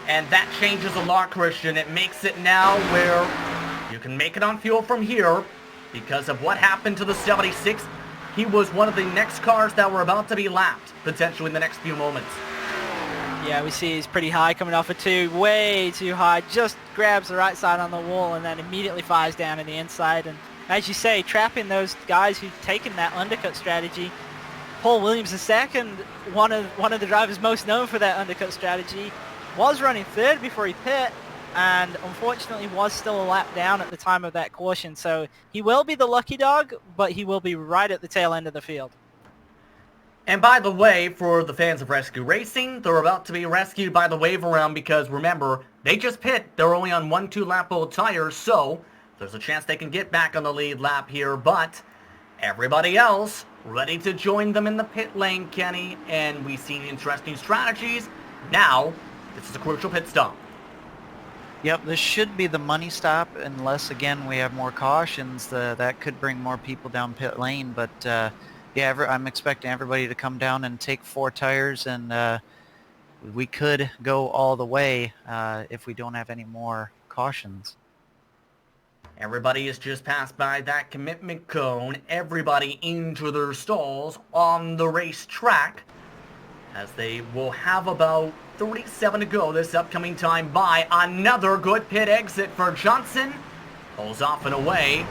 And that changes a lot, Christian. It makes it now where you can make it on fuel from here because of what happened to the 76. He was one of the next cars that were about to be lapped, potentially in the next few moments. Yeah, we see he's pretty high coming off a 2, way too high, just grabs the right side on the wall and then immediately fires down in the inside. And as you say, trapping those guys who've taken that undercut strategy. Paul Williams II, one of the drivers most known for that undercut strategy, was running third before he pit and unfortunately was still a lap down at the time of that caution. So he will be the lucky dog, but he will be right at the tail end of the field. And by the way, for the fans of Rescue Racing, they're about to be rescued by the wave around because, remember, they just pit. They're only on 1-2 lap old tires, so there's a chance they can get back on the lead lap here. But everybody else ready to join them in the pit lane, Kenny, and we've seen interesting strategies. Now, this is a crucial pit stop. Yep, this should be the money stop unless, again, we have more cautions. That could bring more people down pit lane, but... yeah, I'm expecting everybody to come down and take 4 tires, and we could go all the way if we don't have any more cautions. Everybody has just passed by that commitment cone. Everybody into their stalls on the racetrack, as they will have about 37 to go this upcoming time by. Another good pit exit for Johnson. Pulls off and away.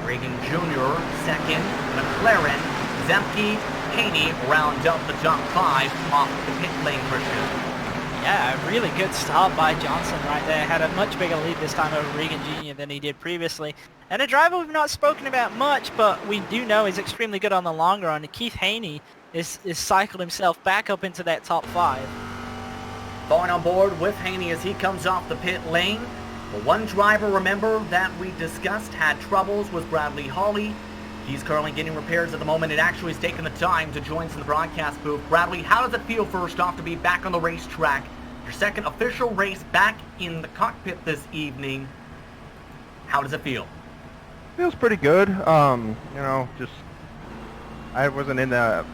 Regan Jr. second. McLaren, Zemke, Haney round up the top 5 off the pit lane, Christian. Yeah, a really good start by Johnson right there. Had a much bigger lead this time over Regan Jr. than he did previously. And a driver we've not spoken about much, but we do know is extremely good on the long run. Keith Haney is cycled himself back up into that top 5. Falling on board with Haney as he comes off the pit lane. The one driver, remember, that we discussed had troubles was Bradley Hawley. He's currently getting repairs at the moment. It actually has taken the time to join us in the broadcast booth. Bradley, how does it feel first off to be back on the racetrack? Your second official race back in the cockpit this evening. How does it feel? Feels pretty good. Just I wasn't in the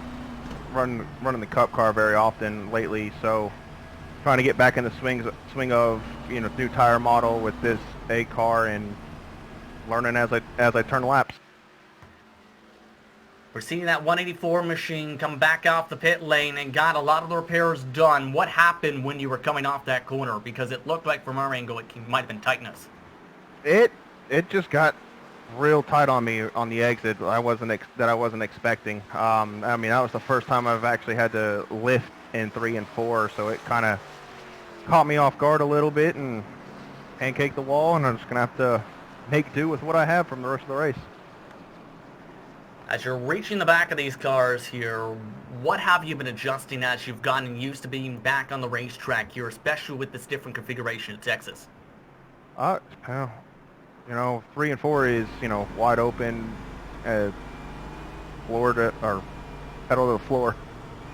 running the Cup car very often lately, so trying to get back in the swing of new tire model with this A car and learning as I turn laps. We're seeing that 184 machine come back off the pit lane and got a lot of the repairs done. What happened when you were coming off that corner? Because it looked like from our angle it might have been tightness. It just got real tight on me on the exit. That I wasn't expecting. That was the first time I've actually had to lift in 3 and 4, so it kind of caught me off guard a little bit and pancaked the wall, and I'm just gonna have to make do with what I have from the rest of the race. As you're reaching the back of these cars here, what have you been adjusting as you've gotten used to being back on the racetrack here, especially with this different configuration of Texas? 3 and 4 is, wide open, floor to, or pedal to the floor.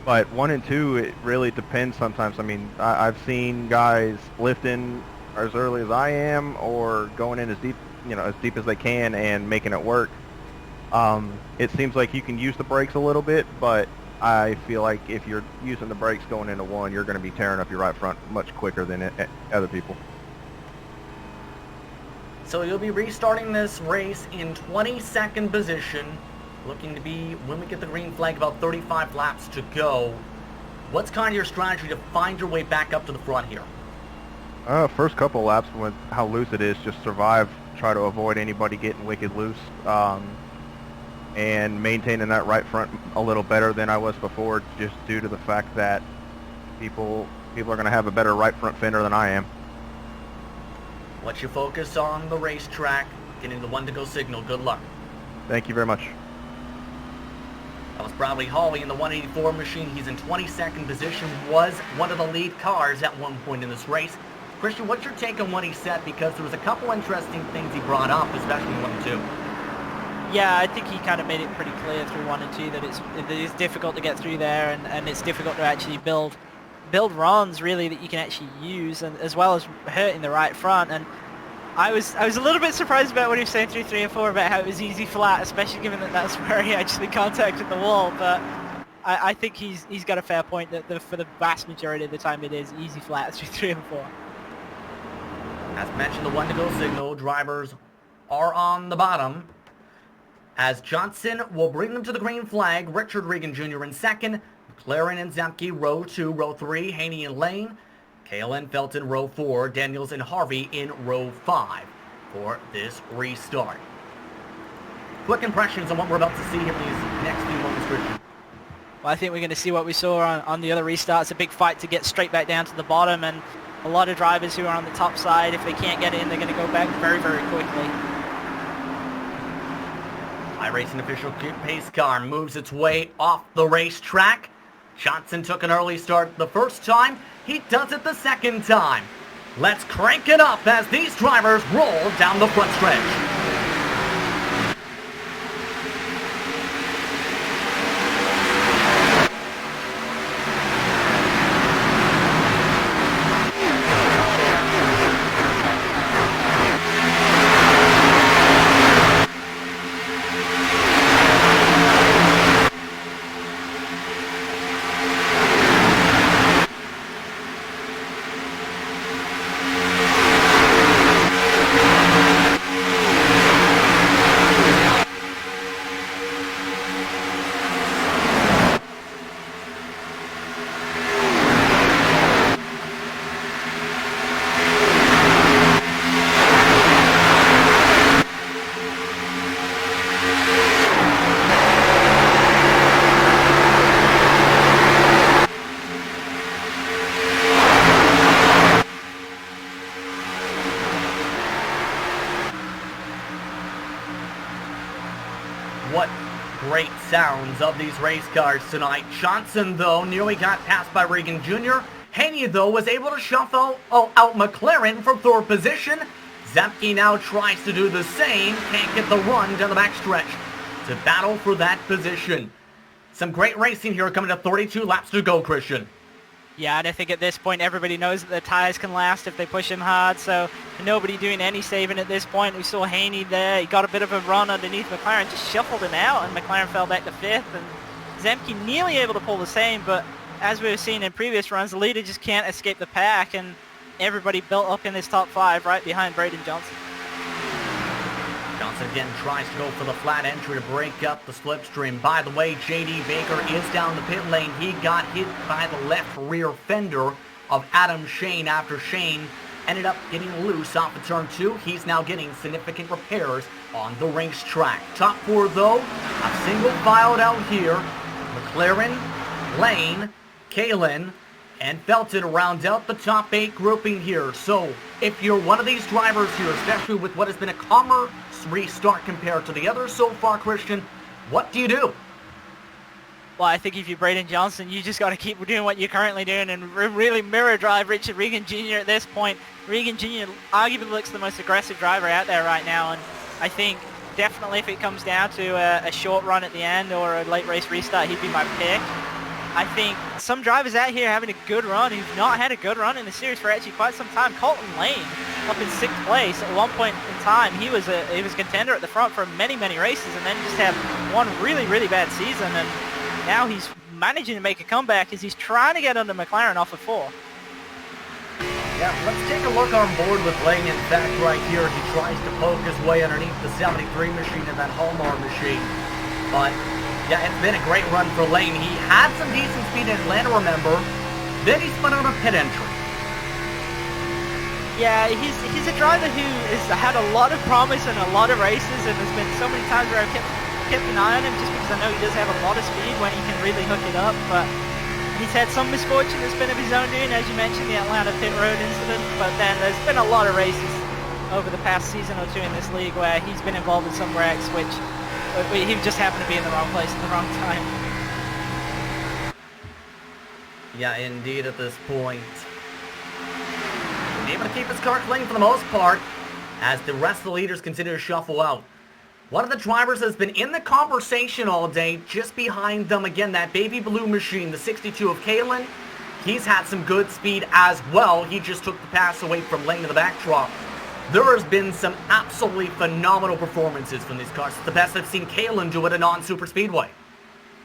But 1 and 2, it really depends sometimes. I've seen guys lifting as early as I am or going in as deep as they can and making it work. It seems like you can use the brakes a little bit, but I feel like if you're using the brakes going into 1, you're going to be tearing up your right front much quicker than other people. So you'll be restarting this race in 22nd position. looking to be, when we get the green flag, about 35 laps to go. What's kind of your strategy to find your way back up to the front here? First couple laps, with how loose it is, just survive, try to avoid anybody getting wicked loose, and maintaining that right front a little better than I was before, just due to the fact that people are going to have a better right front fender than I am. What's your focus on the racetrack? Getting the 1 to go signal. Good luck. Thank you very much. That was Bradley Hawley in the 184 machine. He's in 22nd position, was one of the lead cars at one point in this race. Christian, what's your take on what he said? Because there was a couple interesting things he brought up, especially in 1 and 2. Yeah, I think he kind of made it pretty clear through 1 and 2 that it's difficult to get through there, and it's difficult to actually build runs really that you can actually use, and as well as hurting the right front. And I was a little bit surprised about what he was saying through 3 and 4 about how it was easy flat, especially given that that's where he actually contacted the wall. But I think he's got a fair point that for the vast majority of the time it is easy flat through 3 and 4. As mentioned, the 1 to go signal, drivers are on the bottom. As Johnson will bring them to the green flag, Richard Regan Jr. in second, McLaren and Zemke row 2, row 3, Haney and Lane, Kalen, Felton row 4, Daniels and Harvey in row 5 for this restart. Quick impressions on what we're about to see here in these next few moments, Christian. Well, I think we're going to see what we saw on the other restarts, a big fight to get straight back down to the bottom, and a lot of drivers who are on the top side, if they can't get in, they're going to go back very, very quickly. iRacing official pace car moves its way off the racetrack. Johnson took an early start the first time. He does it the second time. Let's crank it up as these drivers roll down the front stretch. What great sounds of these race cars tonight. Johnson, though, nearly got passed by Regan Jr. Haney, though, was able to shuffle out McLaren for third position. Zemke now tries to do the same. Can't get the run down the backstretch to battle for that position. Some great racing here coming to 32 laps to go, Christian. Yeah, and I think at this point everybody knows that the tires can last if they push him hard, so nobody doing any saving at this point. We saw Haney there. He got a bit of a run underneath McLaren, just shuffled him out, and McLaren fell back to 5th. And Zemke nearly able to pull the same, but as we were seeing in previous runs, the leader just can't escape the pack, and everybody built up in this top 5 right behind Braden Johnson. Johnson again tries to go for the flat entry to break up the slipstream. By the way, J.D. Baker is down the pit lane. He got hit by the left rear fender of Adam Shane after Shane ended up getting loose off of turn 2. He's now getting significant repairs on the racetrack. Top 4, though, a single filed out here. McLaren, Lane, Kalen, and Felton round out the top 8 grouping here. So if you're one of these drivers here, especially with what has been a calmer restart compared to the others so far, Christian, what do you do? Well, I think if you're Braden Johnson, you just got to keep doing what you're currently doing and really mirror drive Richard Regan Jr. at this point. Regan Jr. arguably looks the most aggressive driver out there right now, and I think definitely if it comes down to a short run at the end or a late race restart, he'd be my pick. I think some drivers out here having a good run who've not had a good run in the series for actually quite some time. Colton Lane up in 6th place. At one point in time, he was contender at the front for many, many races, and then just had one really, really bad season. And now he's managing to make a comeback as he's trying to get under McLaren off of 4. Yeah, let's take a look on board with Lane. In fact, right here, he tries to poke his way underneath the 73 machine and that Hallmark machine. But, yeah, it's been a great run for Lane. He had some decent speed in Atlanta, remember. Then he spun out a pit entry. Yeah, he's a driver who has had a lot of promise in a lot of races, and there's been so many times where I've kept an eye on him just because I know he does have a lot of speed when he can really hook it up, but he's had some misfortune that's been of his own doing, as you mentioned, the Atlanta pit road incident, but then there's been a lot of races over the past season or two in this league where he's been involved in some wrecks, which he just happened to be in the wrong place at the wrong time. Yeah, indeed, at this point. Able to keep his car clean for the most part as the rest of the leaders continue to shuffle out. One of the drivers has been in the conversation all day, just behind them again, that baby blue machine, the 62 of Kalen. He's had some good speed as well. He just took the pass away from Lane in the backdrop. There has been some absolutely phenomenal performances from these cars. It's the best I've seen Kalen do at a non-super speedway.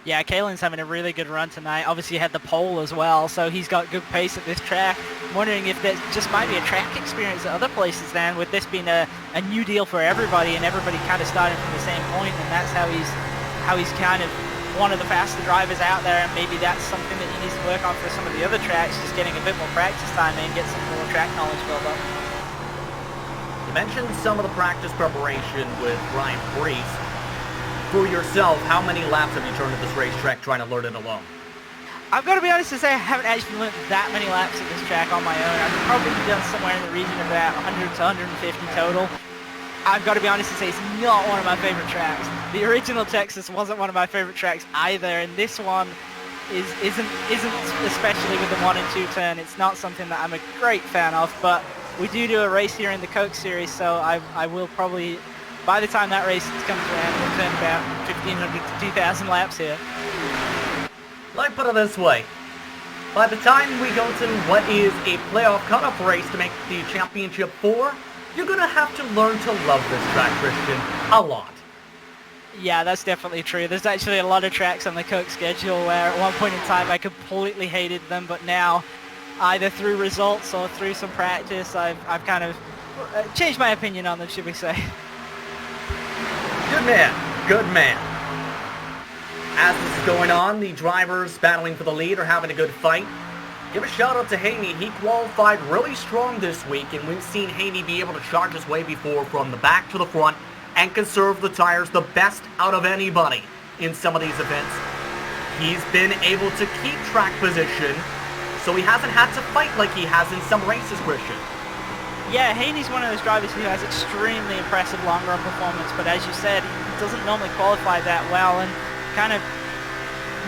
Yeah, Kalen's having a really good run tonight. Obviously, he had the pole as well, so he's got good pace at this track. I'm wondering if that just might be a track experience at other places then, with this being a new deal for everybody and everybody kind of starting from the same point, and that's how he's kind of one of the faster drivers out there, and maybe that's something that he needs to work on for some of the other tracks, just getting a bit more practice time and get some more track knowledge built up. You mentioned some of the practice preparation with Ryan Priest. For yourself, how many laps have you turned at this racetrack trying to learn it alone? I've got to be honest and say I haven't actually learned that many laps at this track on my own. I've probably done somewhere in the region of about 100 to 150 total. I've got to be honest and say it's not one of my favorite tracks. The original Texas wasn't one of my favorite tracks either, and this one isn't especially with the 1 and 2 turn. It's not something that I'm a great fan of, but we do a race here in the Coke Series, so I will probably, by the time that race comes around, we'll turn about 1,500 to 2,000 laps here. Let me put it this way. By the time we go to what is a playoff cutoff race to make the championship 4, you're going to have to learn to love this track, Christian, a lot. Yeah, that's definitely true. There's actually a lot of tracks on the Coke schedule where at one point in time I completely hated them, but now, either through results or through some practice, I've kind of changed my opinion on them, should we say. Good man. Good man. As this is going on, the drivers battling for the lead are having a good fight. Give a shout out to Haney. He qualified really strong this week, and we've seen Haney be able to charge his way before from the back to the front and conserve the tires the best out of anybody in some of these events. He's been able to keep track position, so he hasn't had to fight like he has in some races, Christian. Yeah, Haney's one of those drivers who has extremely impressive long-run performance, but as you said, he doesn't normally qualify that well, and kind of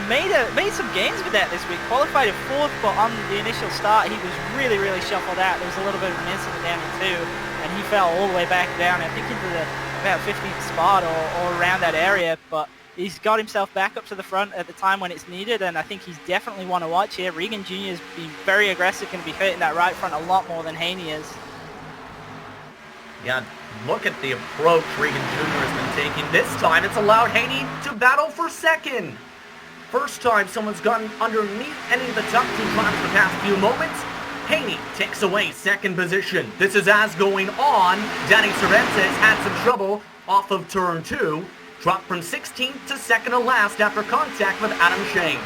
made some gains with that this week. Qualified at 4th, but on the initial start, he was really shuffled out. There was a little bit of an incident down in 2, and he fell all the way back down, I think into the about 15th spot or around that area, but he's got himself back up to the front at the time when it's needed, and I think he's definitely one to watch here. Regan Jr. has been very aggressive, going to be hurting that right front a lot more than Haney is. Yeah, look at the approach Regan Jr. has been taking. This time it's allowed Haney to battle for second. First time someone's gotten underneath any of the top 2 drivers the past few moments. Haney takes away second position. This is as going on. Danny Cervantes had some trouble off of turn 2. Dropped from 16th to second to last after contact with Adam Shane.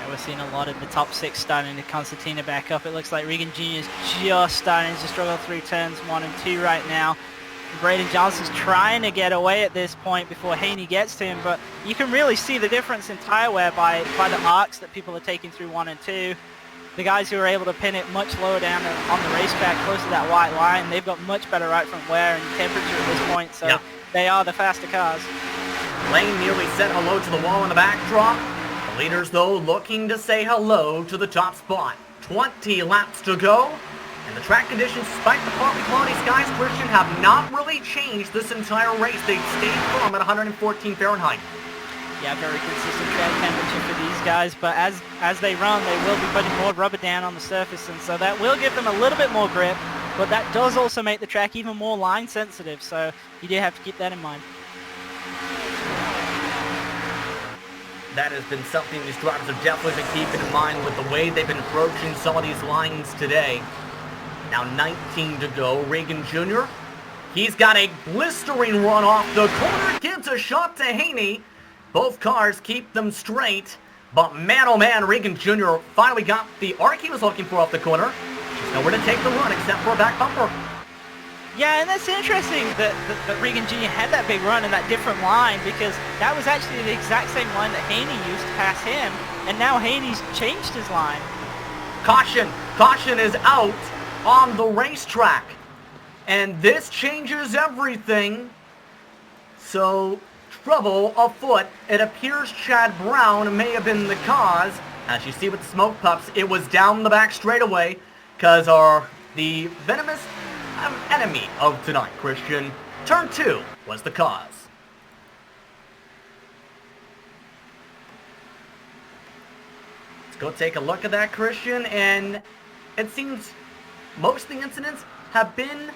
We're seeing a lot of the top 6 starting to concertina back up. It looks like Regan Jr. is just starting to struggle through turns 1 and 2 right now. Braden Johnson's trying to get away at this point before Haney gets to him, but you can really see the difference in tire wear by the arcs that people are taking through 1 and 2. The guys who are able to pin it much lower down on the racetrack close to that white line, they've got much better right front wear and temperature at this point, so They are the faster cars. Lane nearly said hello to the wall in the backdrop. The leaders, though, looking to say hello to the top spot. 20 laps to go. And the track conditions, despite the partly cloudy skies, Christian, have not really changed this entire race. They've stayed firm at 114 Fahrenheit. Yeah, very consistent track temperature for these guys, but as they run, they will be putting more rubber down on the surface, and so that will give them a little bit more grip, but that does also make the track even more line sensitive, so you do have to keep that in mind. That has been something these drivers have definitely been keeping in mind with the way they've been approaching some of these lines today. Now 19 to go. Regan Jr., He's got a blistering run off the corner, gives a shot to Haney. Both cars keep them straight, but man oh man, Regan Jr. finally got the arc he was looking for off the corner. Just nowhere to take the run except for a back bumper. Yeah, and that's interesting that Regan Jr. had that big run in that different line, because that was actually the exact same line that Haney used to pass him, and now Haney's changed his line. Caution! Caution is out on the racetrack. And this changes everything. So, trouble afoot. It appears Chad Brown may have been the cause. As you see with the smoke puffs, it was down the back straightaway, because the venomous enemy of tonight, Christian, turn 2 was the cause. Let's go take a look at that, Christian, and it seems most of the incidents have been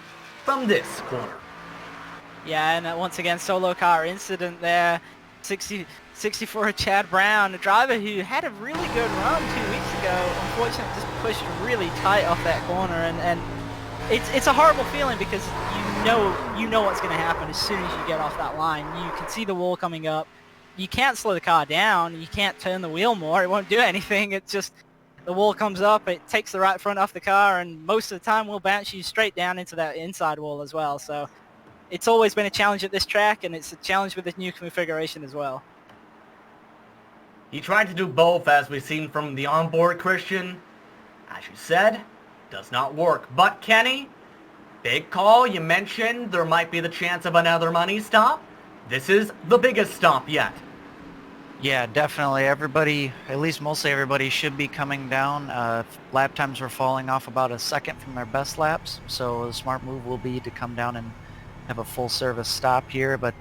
from this corner. Yeah, and once again, solo car incident there. 64 Chad Brown, a driver who had a really good run 2 weeks ago, unfortunately just pushed really tight off that corner, and it's a horrible feeling, because you know what's going to happen as soon as you get off that line. You can see the wall coming up. You can't slow the car down. You can't turn the wheel more. It won't do anything. It's just the wall comes up. It takes the right front off the car, and most of the time will bounce you straight down into that inside wall as well. So it's always been a challenge at this track, and it's a challenge with this new configuration as well. He tried to do both, as we've seen from the onboard, Christian. As you said, does not work. But Kenny, big call. You mentioned there might be the chance of another money stop. This is the biggest stop yet. Yeah, definitely. Everybody, at least mostly everybody, should be coming down. Lap times were falling off about a second from their best laps, so the smart move will be to come down and have a full service stop here. But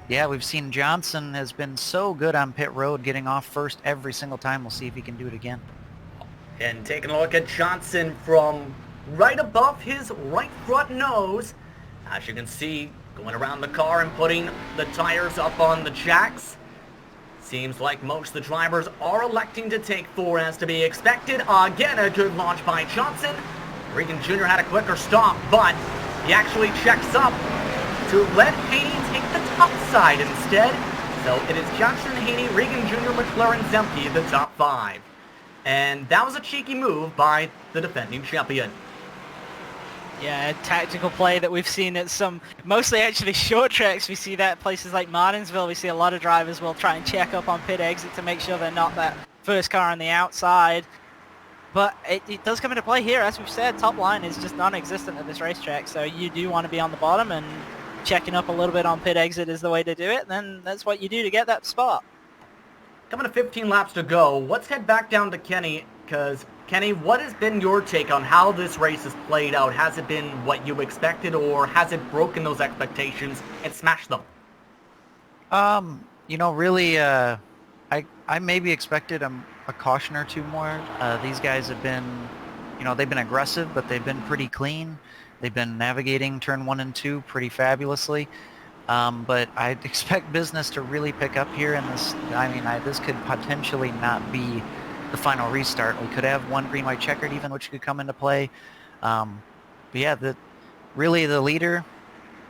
yeah, we've seen Johnson has been so good on pit road, getting off first every single time. We'll see if he can do it again. And taking a look at Johnson from right above his right front nose. As you can see, going around the car and putting the tires up on the jacks. Seems like most of the drivers are electing to take 4 as to be expected. Again, a good launch by Johnson. Regan Jr. had a quicker stop, but he actually checks up to let Haney take the top side instead. So it is Johnson, Haney, Regan Jr., McLaren, Zemke, the top 5. And that was a cheeky move by the defending champion. Yeah, a tactical play that we've seen at some, mostly actually short tracks. We see that at places like Martinsville. We see a lot of drivers will try and check up on pit exit to make sure they're not that first car on the outside. But it does come into play here. As we've said, top line is just non-existent at this racetrack. So you do want to be on the bottom, and checking up a little bit on pit exit is the way to do it. Then that's what you do to get that spot. Coming to 15 laps to go, let's head back down to Kenny, because Kenny, what has been your take on how this race has played out? Has it been what you expected, or has it broken those expectations and smashed them? You know, really, I maybe expected a caution or two more. These guys have been, you know, they've been aggressive, but they've been pretty clean. They've been navigating turn 1 and 2 pretty fabulously. But I expect business to really pick up here in this. I mean, this could potentially not be the final restart. We could have one green white checkered even, which could come into play. But yeah, really the leader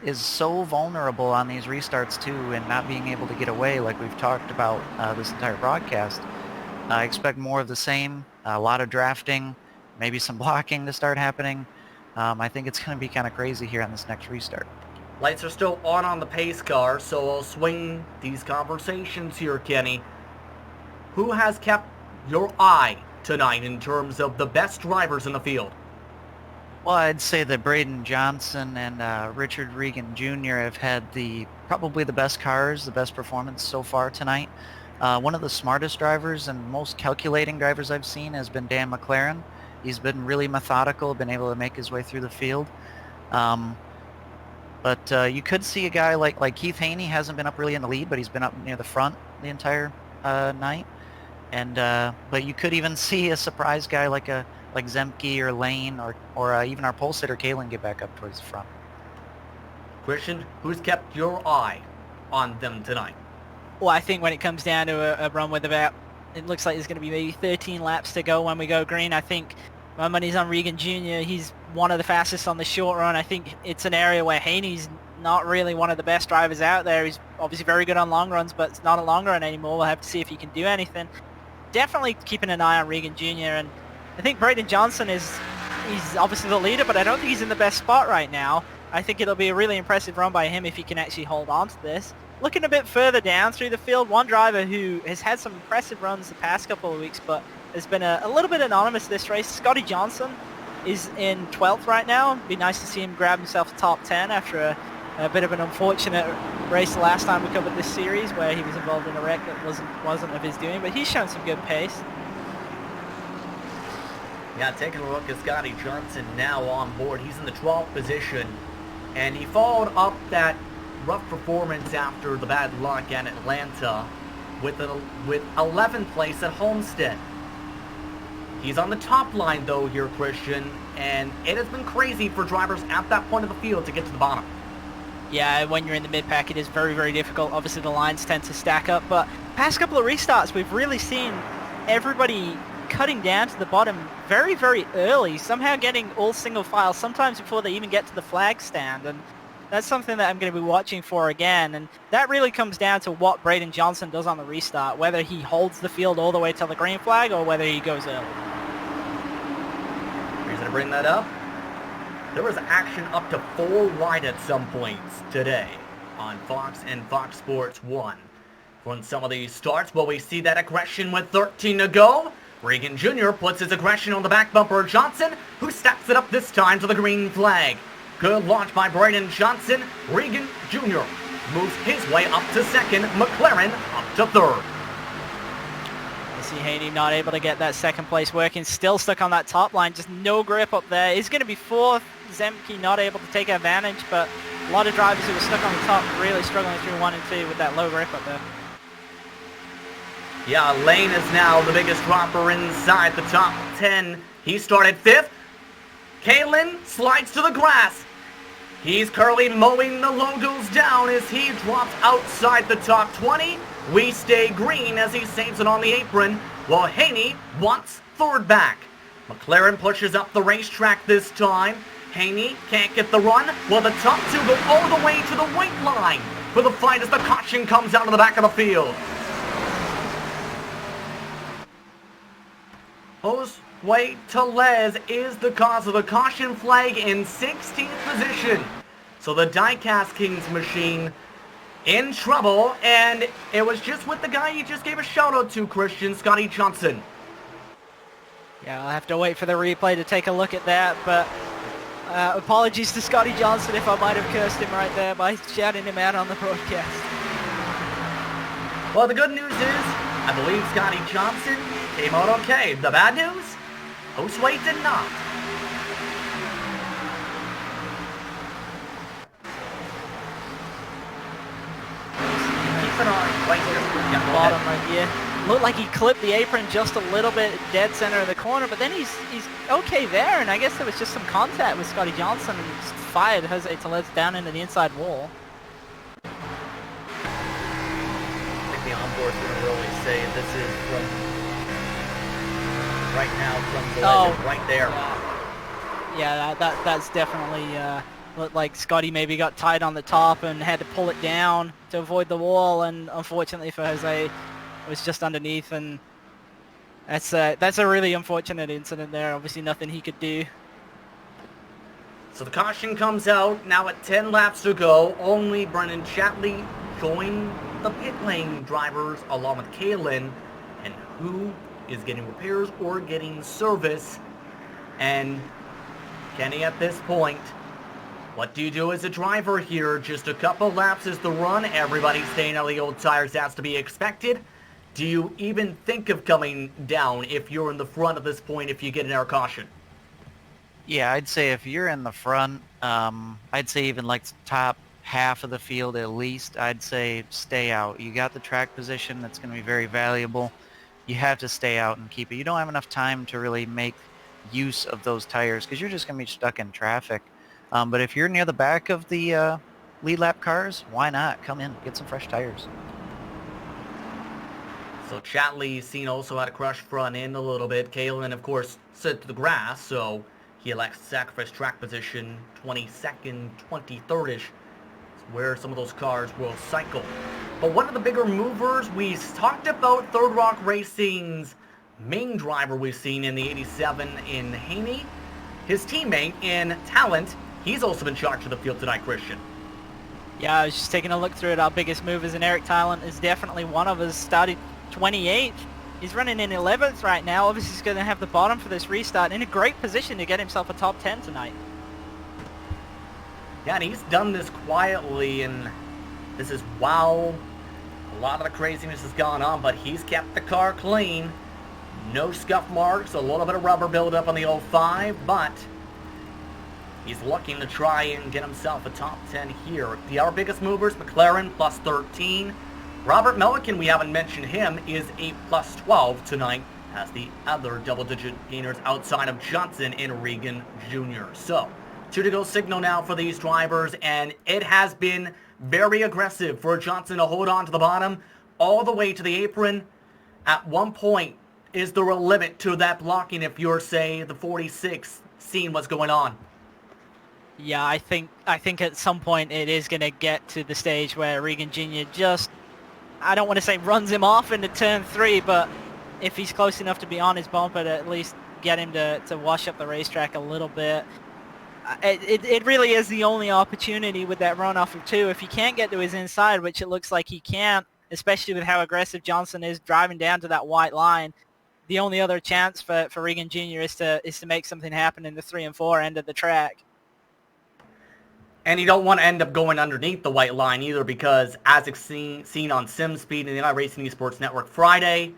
is so vulnerable on these restarts too, and not being able to get away like we've talked about this entire broadcast. I expect more of the same, a lot of drafting, maybe some blocking to start happening. I think it's going to be kind of crazy here on this next restart. Lights are still on the pace car, so I'll swing these conversations here, Kenny. Who has kept your eye tonight in terms of the best drivers in the field? Well, I'd say that Braden Johnson and Richard Regan Jr. have had probably the best cars, the best performance so far tonight. One of the smartest drivers and most calculating drivers I've seen has been Dan McLaren. He's been really methodical, been able to make his way through the field. But you could see a guy like Keith Haney hasn't been up really in the lead, but he's been up near the front the entire night. And but you could even see a surprise guy like Zemke or Lane or even our pole sitter Kalen get back up towards the front. Christian, who's kept your eye on them tonight? Well, I think when it comes down to a run with about, it looks like there's going to be maybe 13 laps to go when we go green. I think my money's on Regan Jr. He's one of the fastest on the short run. I think it's an area where Haney's not really one of the best drivers out there. He's obviously very good on long runs, but it's not a long run anymore. We'll have to see if he can do anything. Definitely keeping an eye on Regan Jr. And I think Braden Johnson he's obviously the leader, but I don't think he's in the best spot right now. I think it'll be a really impressive run by him if he can actually hold on to this. Looking a bit further down through the field, one driver who has had some impressive runs the past couple of weeks, but has been a little bit anonymous this race. Scotty Johnson is in 12th right now. It'd be nice to see him grab himself a top 10 after a bit of an unfortunate race the last time we covered this series where he was involved in a wreck that wasn't of his doing, but he's shown some good pace. Yeah, taking a look at Scotty Johnson now on board. He's in the 12th position, and he followed up that rough performance after the bad luck at Atlanta with 11th place at Homestead. He's on the top line though here, Christian, and it has been crazy for drivers at that point of the field to get to the bottom. Yeah, when you're in the mid-pack, it is very, very difficult. Obviously, the lines tend to stack up, but past couple of restarts, we've really seen everybody cutting down to the bottom very, very early, somehow getting all single file, sometimes before they even get to the flag stand, and that's something that I'm going to be watching for again, and that really comes down to what Braden Johnson does on the restart, whether he holds the field all the way till the green flag or whether he goes early. Reason to bring that up? There was action up to 4 wide at some points today on Fox and Fox Sports 1. From some of these starts, will we see that aggression with 13 to go? Regan Jr. puts his aggression on the back bumper of Johnson, who stacks it up this time to the green flag. Good launch by Braden Johnson. Regan Jr. moves his way up to second. McLaren up to third. I see Haney not able to get that second place working. Still stuck on that top line. Just no grip up there. He's going to be fourth. Zemke not able to take advantage, but a lot of drivers who were stuck on the top really struggling through 1 and 2 with that low grip up there. Yeah, Lane is now the biggest dropper inside the top 10. He started 5th. Kalen slides to the grass. He's currently mowing the logos down as he drops outside the top 20. We stay green as he saves it on the apron, while Haney wants third back. McLaren pushes up the racetrack this time. Haney can't get the run, while the top 2 go all the way to the white line for the fight as the caution comes out of the back of the field. Josue Tellez is the cause of the caution flag in 16th position. So the Diecast Kings machine in trouble, and it was just with the guy you just gave a shout out to, Christian, Scotty Johnson. Yeah, I'll have to wait for the replay to take a look at that, but apologies to Scotty Johnson if I might have cursed him right there by shouting him out on the broadcast. Well, the good news is, I believe Scotty Johnson came out okay. The bad news, Josue did not. Keep it on right here. Yeah, Bottom right here. Looked like he clipped the apron just a little bit dead center of the corner, but then he's okay there, and I guess there was just some contact with Scotty Johnson and just fired Jose Tellez down into the inside wall. I think the onboard's going to really say this is from right now from the legend right there. Yeah, that's definitely looked like Scotty maybe got tied on the top and had to pull it down to avoid the wall, and unfortunately for Jose, it was just underneath, and that's a really unfortunate incident there. Obviously nothing he could do. So the caution comes out now at 10 laps to go. Only Brennan Shatley joined the pit lane drivers along with Kalen, and who is getting repairs or getting service. And Kenny, at this point, what do you do as a driver here? Just a couple laps is the run. Everybody staying out of the old tires, that's to be expected. Do you even think of coming down if you're in the front at this point if you get an air caution? Yeah, I'd say if you're in the front, I'd say even like the top half of the field at least, I'd say stay out. You got the track position that's going to be very valuable. You have to stay out and keep it. You don't have enough time to really make use of those tires because you're just going to be stuck in traffic. But if you're near the back of the lead lap cars, why not? Come in, get some fresh tires. So Chatley's seen also how to crush front end a little bit. Kalen, of course, set to the grass, so He elects to sacrifice track position 22nd, 23rd-ish. Where some of those cars will cycle. But one of the bigger movers, we talked about Third Rock Racing's main driver we've seen in the 87 in Haney. His teammate in Talent, he's also been charged to the field tonight, Christian. Yeah, I was just taking a look through at our biggest movers, and Eric Talent is definitely one of us. Started 28th. He's running in 11th right now. Obviously, he's going to have the bottom for this restart. In a great position to get himself a top 10 tonight. Yeah, and he's done this quietly, and this is wow. A lot of the craziness has gone on, but he's kept the car clean. No scuff marks, a little bit of rubber buildup on the 05, but he's looking to try and get himself a top 10 here. Our biggest movers, McLaren, plus 13. Robert Milliken, we haven't mentioned him, is a plus 12 tonight, as the other double-digit gainers outside of Johnson and Regan Jr. So, 2-to-go signal now for these drivers, and it has been very aggressive for Johnson to hold on to the bottom all the way to the apron. At one point, is there a limit to that blocking if you're, say, the 46, seeing what's going on? Yeah, I think at some point it is going to get to the stage where Regan Jr. just, I don't want to say runs him off into turn 3, but if he's close enough to be on his bumper, to at least get him to wash up the racetrack a little bit. It really is the only opportunity with that runoff of 2. If he can't get to his inside, which it looks like he can't, especially with how aggressive Johnson is driving down to that white line, the only other chance for Regan Jr. is to make something happen in the 3 and 4 end of the track. And you don't want to end up going underneath the white line either, because as it's seen on SimSpeed and the iRacing Esports Network Friday,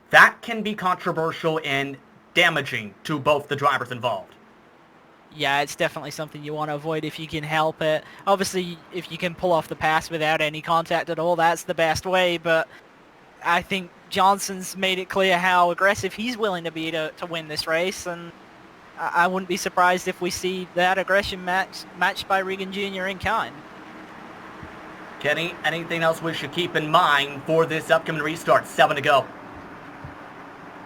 that can be controversial and damaging to both the drivers involved. Yeah, it's definitely something you want to avoid if you can help it. Obviously, if you can pull off the pass without any contact at all, that's the best way, but I think Johnson's made it clear how aggressive he's willing to be to win this race, and I wouldn't be surprised if we see that aggression matched by Regan Jr. in kind. Kenny, anything else we should keep in mind for this upcoming restart? 7 to go.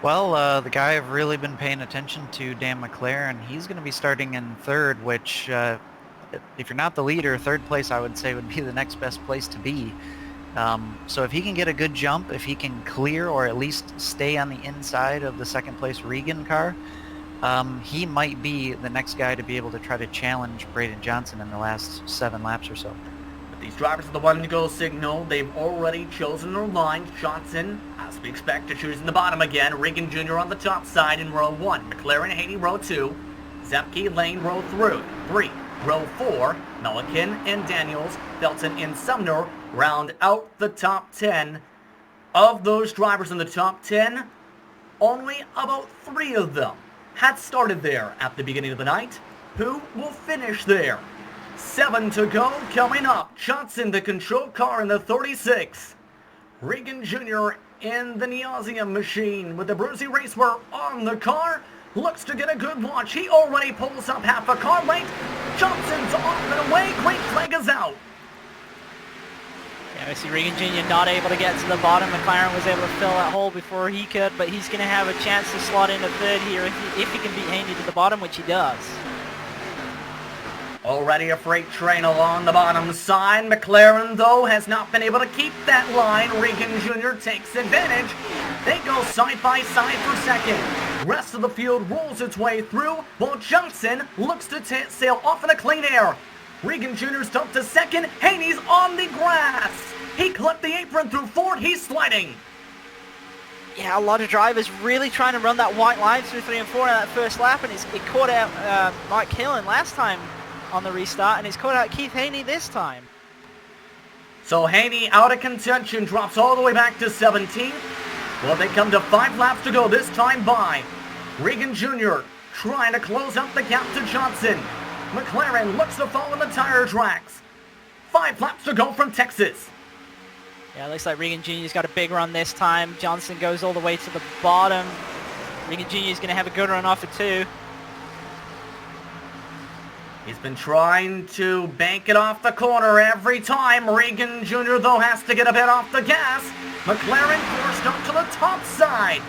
Well, the guy I've really been paying attention to, Dan McLaren, he's going to be starting in 3rd, which, if you're not the leader, 3rd place I would say would be the next best place to be. So if he can get a good jump, if he can clear or at least stay on the inside of the 2nd place Regan car, he might be the next guy to be able to try to challenge Braden Johnson in the last 7 laps or so. But these drivers are the 1-to-go signal. They've already chosen their lines. Johnson, as we expect, to choose in the bottom again. Regan Jr. on the top side in row 1. McLaren, Haney, row 2. Zemke, Lane, row 3. Row 4. Milliken and Daniels, Felton and Sumner round out the top 10. Of those drivers in the top 10, only about 3 of them had started there at the beginning of the night. Who will finish there? 7 to go coming up. Johnson, the control car in the 36. Regan Jr. in the Neosium machine with the Brucey Racewear on the car. Looks to get a good launch. He already pulls up half a car length. Johnson's off and away. Green flag is out. Yeah, we see Regan Jr. not able to get to the bottom. McLaren was able to fill that hole before he could, but he's going to have a chance to slot into 3rd here if he can beat Haney to the bottom, which he does. Already a freight train along the bottom side. McLaren, though, has not been able to keep that line. Regan Jr. takes advantage. They go side by side for 2nd. Rest of the field rolls its way through, while Johnson looks to sail off in a clean air. Regan Jr.'s dumped to 2nd. Haney's on the grass. He clipped the apron through 4th. He's sliding. Yeah, a lot of drivers really trying to run that white line through 3 and 4 in that first lap, and it caught out Mike Hillen last time on the restart, and it's caught out Keith Haney this time. So Haney out of contention, drops all the way back to 17th. Well, they come to 5 laps to go, this time by Regan Jr. trying to close up the gap to Johnson. McLaren looks to fall on the tire tracks. 5 laps to go from Texas. Yeah, it looks like Regan Jr.'s got a big run this time. Johnson goes all the way to the bottom. Regan Jr. is going to have a good run off of 2. He's been trying to bank it off the corner every time. Regan Jr., though, has to get a bit off the gas. McLaren forced up to the top side.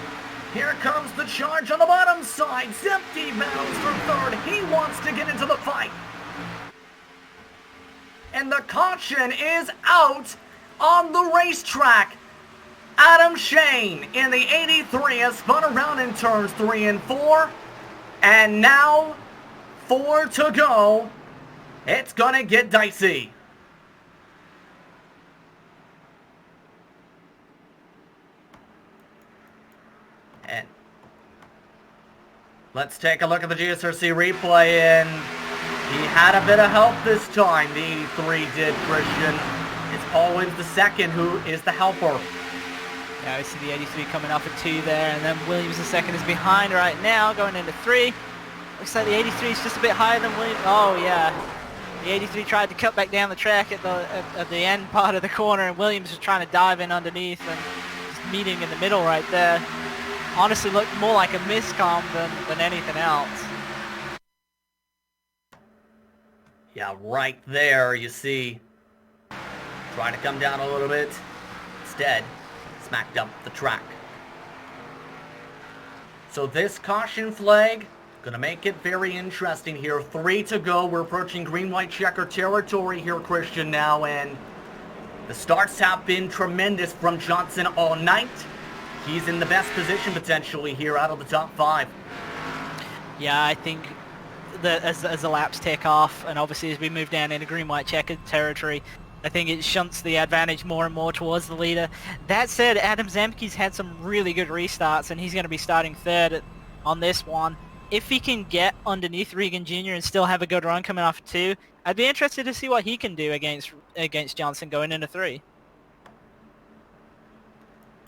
Here comes the charge on the bottom side. Zemke battles for third. He wants to get into the fight. And the caution is out on the racetrack. Adam Shane in the 83 has spun around in turns 3 and 4. And now, 4 to go. It's gonna get dicey. And let's take a look at the GSRC replay, and he had a bit of help this time. The 83 did, Christian. It's Paul Williams the second who is the helper. Yeah, we see the 83 coming off a 2 there, and then Williams the second is behind right now, going into 3. Looks like the 83 is just a bit higher than Williams. Oh yeah, the 83 tried to cut back down the track at the end part of the corner, and Williams was trying to dive in underneath and just meeting in the middle right there. Honestly looked more like a miscomm than anything else. Yeah, right there you see, trying to come down a little bit. Instead, smacked up the track. So this caution flag gonna make it very interesting here. 3 to go. We're approaching green-white checker territory here, Christian, now, and the starts have been tremendous from Johnson all night. He's in the best position potentially here out of the top 5. Yeah, I think that as the laps take off, and obviously as we move down into green-white checkered territory, I think it shunts the advantage more and more towards the leader. That said, Adam Zemke's had some really good restarts, and he's going to be starting third on this one. If he can get underneath Regan Jr. and still have a good run coming off 2, I'd be interested to see what he can do against Johnson going into 3.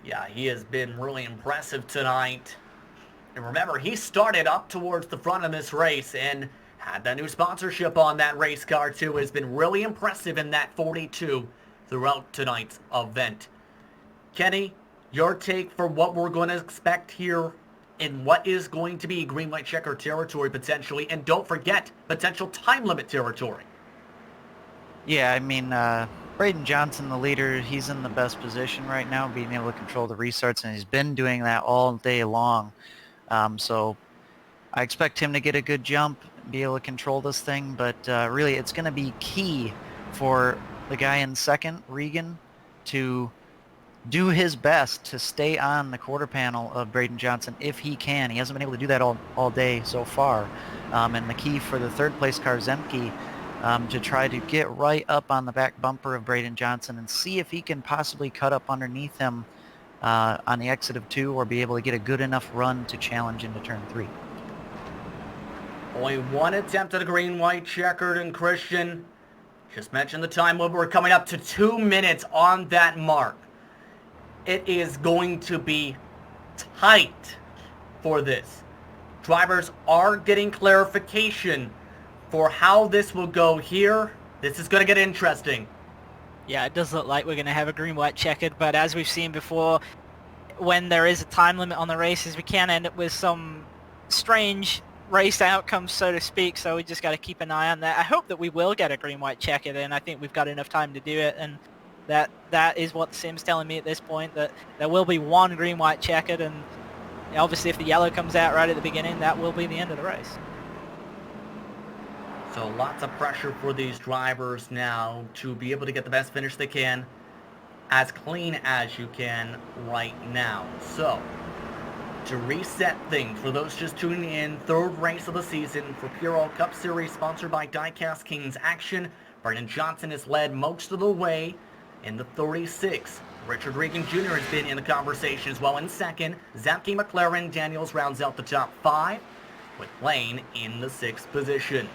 Yeah, he has been really impressive tonight. And remember, he started up towards the front of this race and had that new sponsorship on that race car too. Has been really impressive in that 42 throughout tonight's event. Kenny, your take for what we're going to expect here in what is going to be green-white checker territory potentially, and don't forget, potential time limit territory. Yeah, I mean, Braden Johnson, the leader, he's in the best position right now, being able to control the restarts, and he's been doing that all day long. So I expect him to get a good jump, be able to control this thing, but really it's going to be key for the guy in second, Regan, to do his best to stay on the quarter panel of Braden Johnson if he can. He hasn't been able to do that all day so far. And the key for the third place car, Zemke, to try to get right up on the back bumper of Braden Johnson and see if he can possibly cut up underneath him on the exit of 2, or be able to get a good enough run to challenge into turn 3. Only one attempt at a green-white checkered, and Christian just mentioned the time limit. We're coming up to 2 minutes on that mark. It is going to be tight for this. Drivers are getting clarification for how this will go here. This is going to get interesting. Yeah, it does look like we're going to have a green-white checkered, but as we've seen before, when there is a time limit on the races, we can end up with some strange race outcomes, so to speak, so we just got to keep an eye on that. I hope that we will get a green-white checkered, and I think we've got enough time to do it, and that is what the sim's telling me at this point, that there will be one green-white checkered, and obviously if the yellow comes out right at the beginning, that will be the end of the race. So lots of pressure for these drivers now to be able to get the best finish they can, as clean as you can right now. So, to reset things, for those just tuning in, third race of the season for PRL Cup Series sponsored by Diecast Kings action. Brendan Johnson has led most of the way in the 36. Richard Regan Jr. has been in the conversation as well in second. Zemke, McLaren, Daniels rounds out the top 5, with Lane in the 6th position.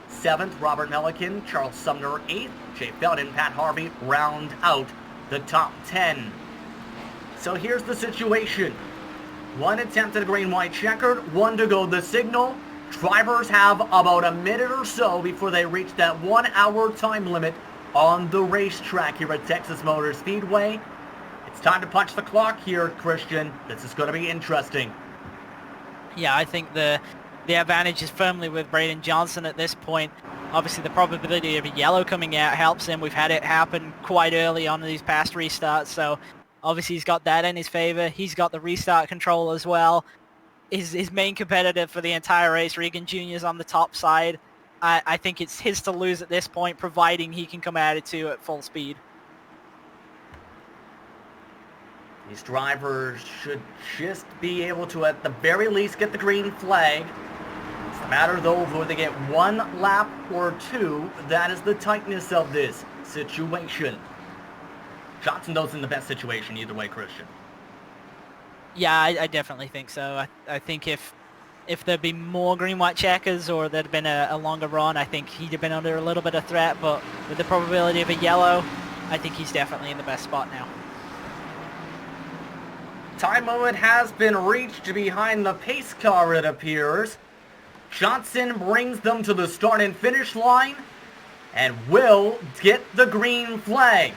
7th, Robert Melican, Charles Sumner 8th, Jay Felton, Pat Harvey round out the top 10. So here's the situation. One attempt at a green-white checkered, 1 to go the signal. Drivers have about a minute or so before they reach that 1 hour time limit on the racetrack here at Texas Motor Speedway. It's time to punch the clock here, Christian. This is going to be interesting. Yeah, I think the advantage is firmly with Braden Johnson at this point. Obviously, the probability of a yellow coming out helps him. We've had it happen quite early on these past restarts, so Obviously, he's got that in his favor. He's got the restart control as well. His main competitor for the entire race, Regan Jr., is on the top side. I think it's his to lose at this point, providing he can come out of two at full speed. These drivers should just be able to, at the very least, get the green flag. It's a matter, though, of whether they get one lap or two. That is the tightness of this situation. Johnson, though, is in the best situation either way, Christian. Yeah, I definitely think so. I think if there'd been more green-white checkers or there'd been a longer run, I think he'd have been under a little bit of threat. But with the probability of a yellow, I think he's definitely in the best spot now. Time limit has been reached behind the pace car, it appears. Johnson brings them to the start and finish line and will get the green flag.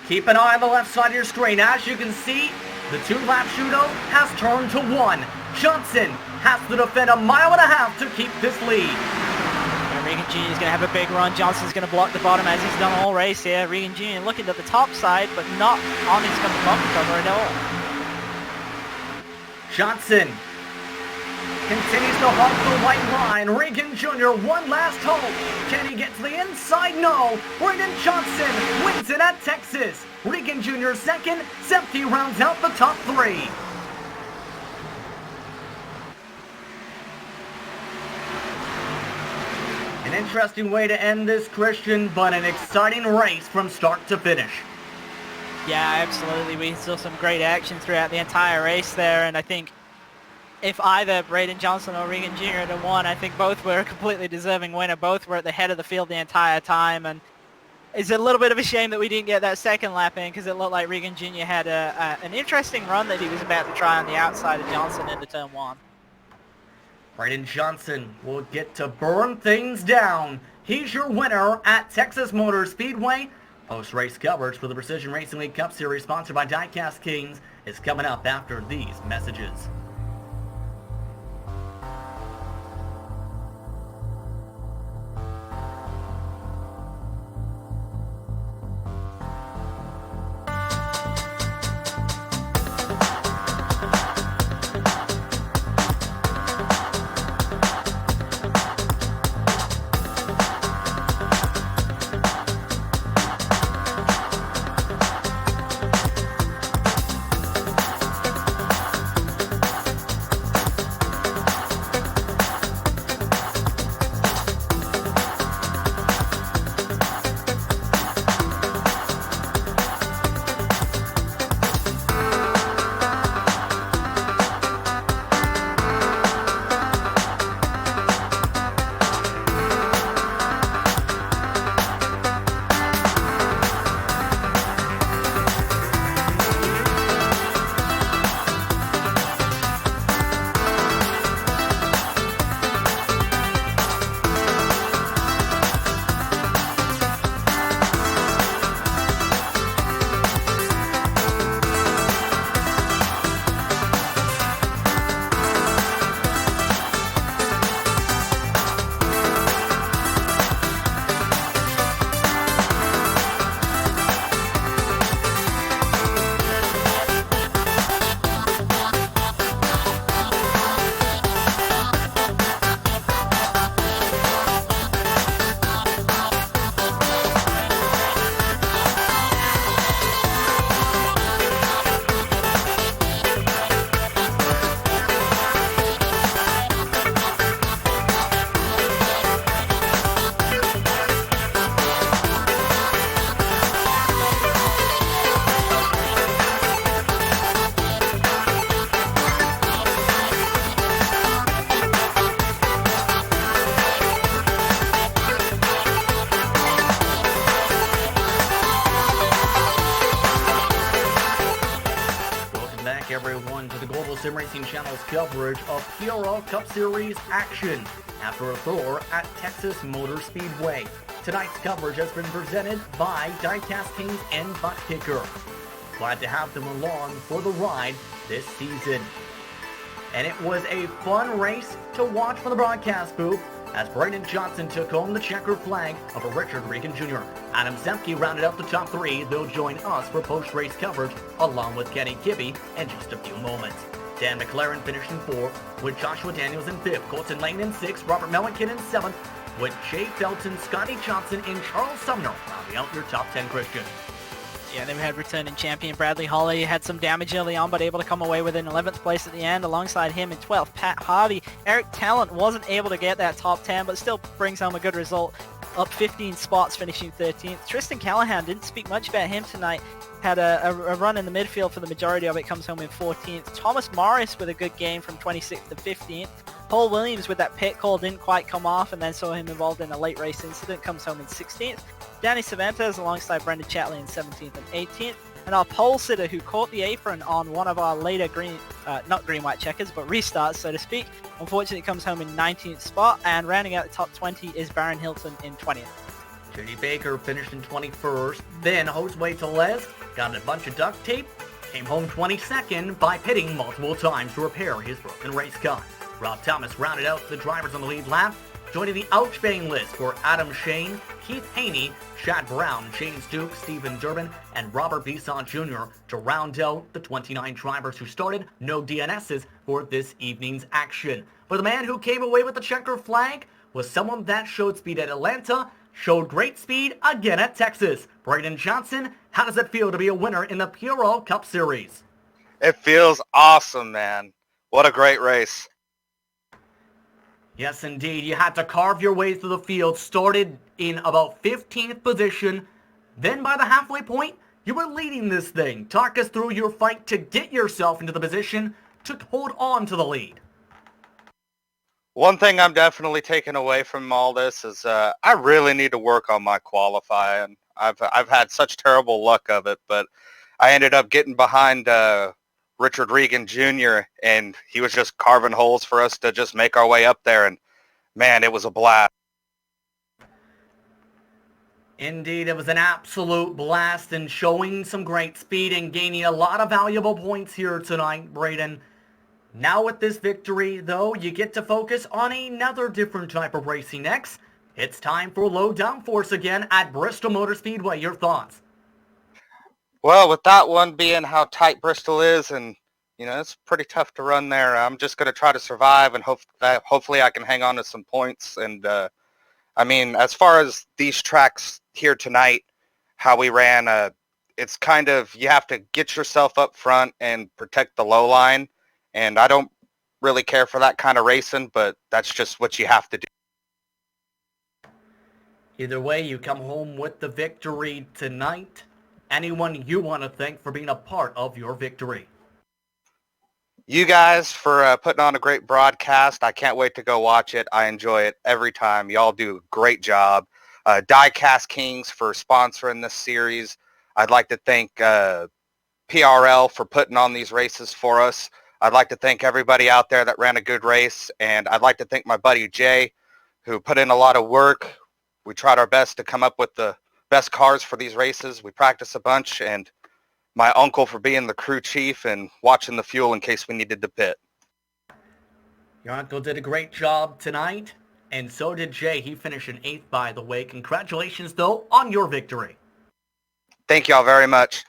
Keep an eye on the left side of your screen. As you can see, the two-lap shootout has turned to one. Johnson has to defend 1.5 miles to keep this lead. And Regan Jr. is going to have a big run. Johnson's going to block the bottom as he's done all race here. Regan Jr. looking at the top side, but not on his bumper cover at all. Johnson continues to hug the white line. Regan Jr. one last hope. Can he get to the inside? No. Regan Johnson wins it at Texas. Regan Jr. second. Sempte rounds out the top three. An interesting way to end this, Christian, but an exciting race from start to finish. Yeah, absolutely. We saw some great action throughout the entire race there, and I think if either Braden Johnson or Regan Jr. had won, I think both were a completely deserving winner. Both were at the head of the field the entire time, and it's a little bit of a shame that we didn't get that second lap in because it looked like Regan Jr. had an interesting run that he was about to try on the outside of Johnson into turn one. Braden Johnson will get to burn things down. He's your winner at Texas Motor Speedway. Post-race coverage for the Precision Racing League Cup Series, sponsored by Diecast Kings, is coming up after these messages. Everyone to the Global SimRacing Channel's coverage of PRL Cup Series action after a thrower at Texas Motor Speedway. Tonight's coverage has been presented by Diecast Kings and ButtKicker. Glad to have them along for the ride this season. And it was a fun race to watch from the broadcast booth. as Brandon Johnson took home the checkered flag over Richard Regan Jr. Adam Zemke rounded out the top 3. They'll join us for post-race coverage along with Kenny Kibbe in just a few moments. Dan McLaren finished in 4th, with Joshua Daniels in 5th, Colton Lane in 6th, Robert Mellencamp in 7th, with Jay Felton, Scotty Johnson, and Charles Sumner rounding out your top 10, Christian. Yeah, then we had returning champion Bradley Holly. Had some damage early on, but able to come away with an 11th place at the end. Alongside him in 12th, Pat Harvey. Eric Talent wasn't able to get that top 10, but still brings home a good result. Up 15 spots, finishing 13th. Tristan Callahan, didn't speak much about him tonight. Had a run in the midfield for the majority of it, comes home in 14th. Thomas Morris with a good game from 26th to 15th. Paul Williams with that pit call didn't quite come off, and then saw him involved in a late race incident, comes home in 16th. Danny Cervantes alongside Brendan Chatley in 17th and 18th. And our pole sitter who caught the apron on one of our later not green-white checkers, but restarts, so to speak, unfortunately comes home in 19th spot, and rounding out the top 20 is Baron Hilton in 20th. J.D. Baker finished in 21st, then Josue Tellez got a bunch of duct tape, came home 22nd by pitting multiple times to repair his broken race car. Rob Thomas rounded out the drivers on the lead lap, joining the Ouchbane list for Adam Shane, Keith Haney, Chad Brown, James Duke, Stephen Durbin, and Robert Bisson Jr. to round out the 29 drivers who started. No DNSs for this evening's action. But the man who came away with the checker flag was someone that showed speed at Atlanta, showed great speed again at Texas. Braden Johnson, how does it feel to be a winner in the PRL Cup Series? It feels awesome, man. What a great race. Yes, indeed. You had to carve your way through the field, started in about 15th position. Then by the halfway point, you were leading this thing. Talk us through your fight to get yourself into the position to hold on to the lead. One thing I'm definitely taking away from all this is I really need to work on my qualifying. I've had such terrible luck of it, but I ended up getting behind Richard Regan Jr., and he was just carving holes for us to just make our way up there, and man, it was a blast. Indeed, it was an absolute blast, and showing some great speed and gaining a lot of valuable points here tonight, Braden. Now with this victory, though, you get to focus on another different type of racing next. It's time for low downforce again at Bristol Motor Speedway. Your thoughts? Well, with that one being how tight Bristol is, and you know, it's pretty tough to run there. I'm just going to try to survive, and hopefully I can hang on to some points. And I mean, as far as these tracks here tonight, how we ran, it's kind of, you have to get yourself up front and protect the low line. And I don't really care for that kind of racing, but that's just what you have to do. Either way, you come home with the victory tonight. Anyone you want to thank for being a part of your victory? You guys for putting on a great broadcast. I can't wait to go watch it. I enjoy it every time. Y'all do a great job. Diecast Kings for sponsoring this series. I'd like to thank PRL for putting on these races for us. I'd like to thank everybody out there that ran a good race, and I'd like to thank my buddy Jay, who put in a lot of work. We tried our best to come up with the best cars for these races. We practiced a bunch, and my uncle for being the crew chief and watching the fuel in case we needed to pit. Your uncle did a great job tonight, and so did Jay. He finished in 8th, by the way. Congratulations, though, on your victory. Thank y'all very much.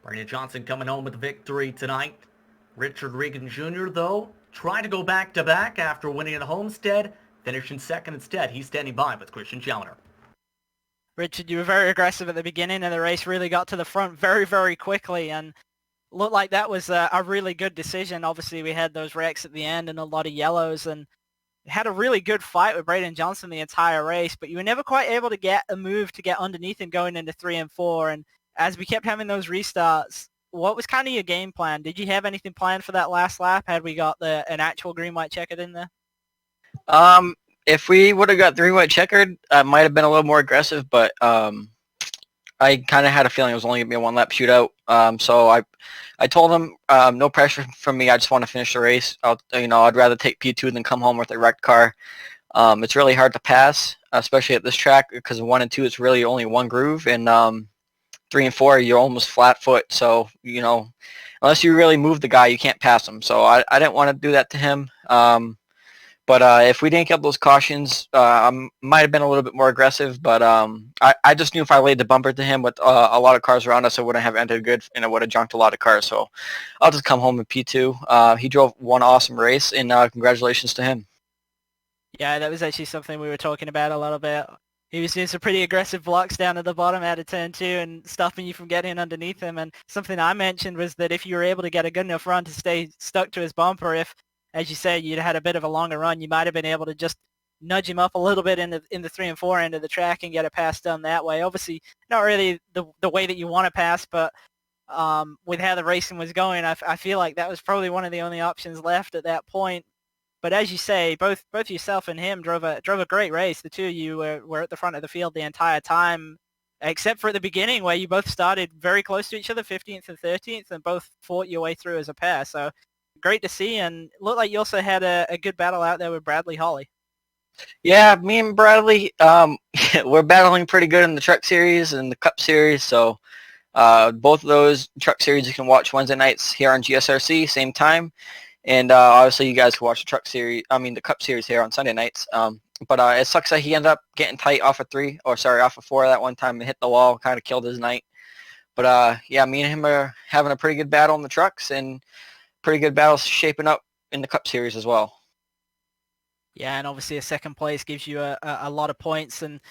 Brandon Johnson coming home with the victory tonight. Richard Regan Jr., though, tried to go back-to-back after winning at Homestead, finishing 2nd instead. He's standing by with Christian Challoner. Richard, you were very aggressive at the beginning, and the race really got to the front very, very quickly, and looked like that was a really good decision. Obviously, we had those wrecks at the end and a lot of yellows, and had a really good fight with Braden Johnson the entire race, but you were never quite able to get a move to get underneath him going into 3 and 4, and as we kept having those restarts, what was kind of your game plan? Did you have anything planned for that last lap? Had we got an actual green-white checkered in there? If we would have got green-white checkered, I might have been a little more aggressive, but I kind of had a feeling it was only going to be a one-lap shootout. So I told him, no pressure from me. I just want to finish the race. I'd rather take P2 than come home with a wrecked car. It's really hard to pass, especially at this track, because 1 and 2 it's really only one groove, and 3 and 4 you're almost flat foot. So unless you really move the guy, you can't pass him. So I didn't want to do that to him. But if we didn't get those cautions, I might have been a little bit more aggressive. But I just knew if I laid the bumper to him with a lot of cars around us, I wouldn't have ended good, and I would have junked a lot of cars. So I'll just come home in P2. He drove one awesome race, and congratulations to him. Yeah, that was actually something we were talking about a little bit. He was doing some pretty aggressive blocks down at the bottom out of turn 2 and stopping you from getting underneath him. And something I mentioned was that if you were able to get a good enough run to stay stuck to his bumper, if, as you said, you'd had a bit of a longer run, you might have been able to just nudge him up a little bit in the 3 and 4 end of the track and get a pass done that way. Obviously, not really the way that you want to pass, but with how the racing was going, I feel like that was probably one of the only options left at that point. But as you say, both yourself and him drove a great race. The two of you were at the front of the field the entire time, except for at the beginning where you both started very close to each other, 15th and 13th, and both fought your way through as a pair. So great to see, and looked like you also had a good battle out there with Bradley Holly. Yeah, me and Bradley, we're battling pretty good in the Truck Series and the Cup Series. So both of those Truck Series you can watch Wednesday nights here on GSRC, same time. And obviously you guys can watch the Cup Series here on Sunday nights. But it sucks that he ended up getting tight off of 4 that one time and hit the wall, kind of killed his night. But yeah, me and him are having a pretty good battle in the trucks and pretty good battles shaping up in the Cup Series as well. Yeah, and obviously a second place gives you a lot of points and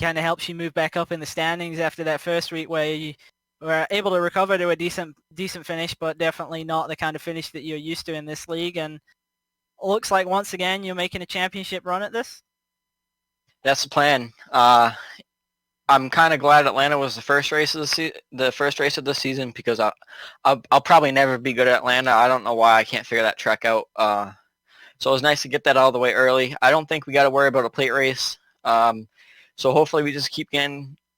kind of helps you move back up in the standings after that first week where you were able to recover to a decent finish, but definitely not the kind of finish that you're used to in this league. And it looks like once again you're making a championship run at this. That's the plan. I'm kind of glad Atlanta was the first race of the season because I'll probably never be good at Atlanta. I don't know why I can't figure that track out. So it was nice to get that out of the way early. I don't think we got to worry about a plate race. So hopefully we just keep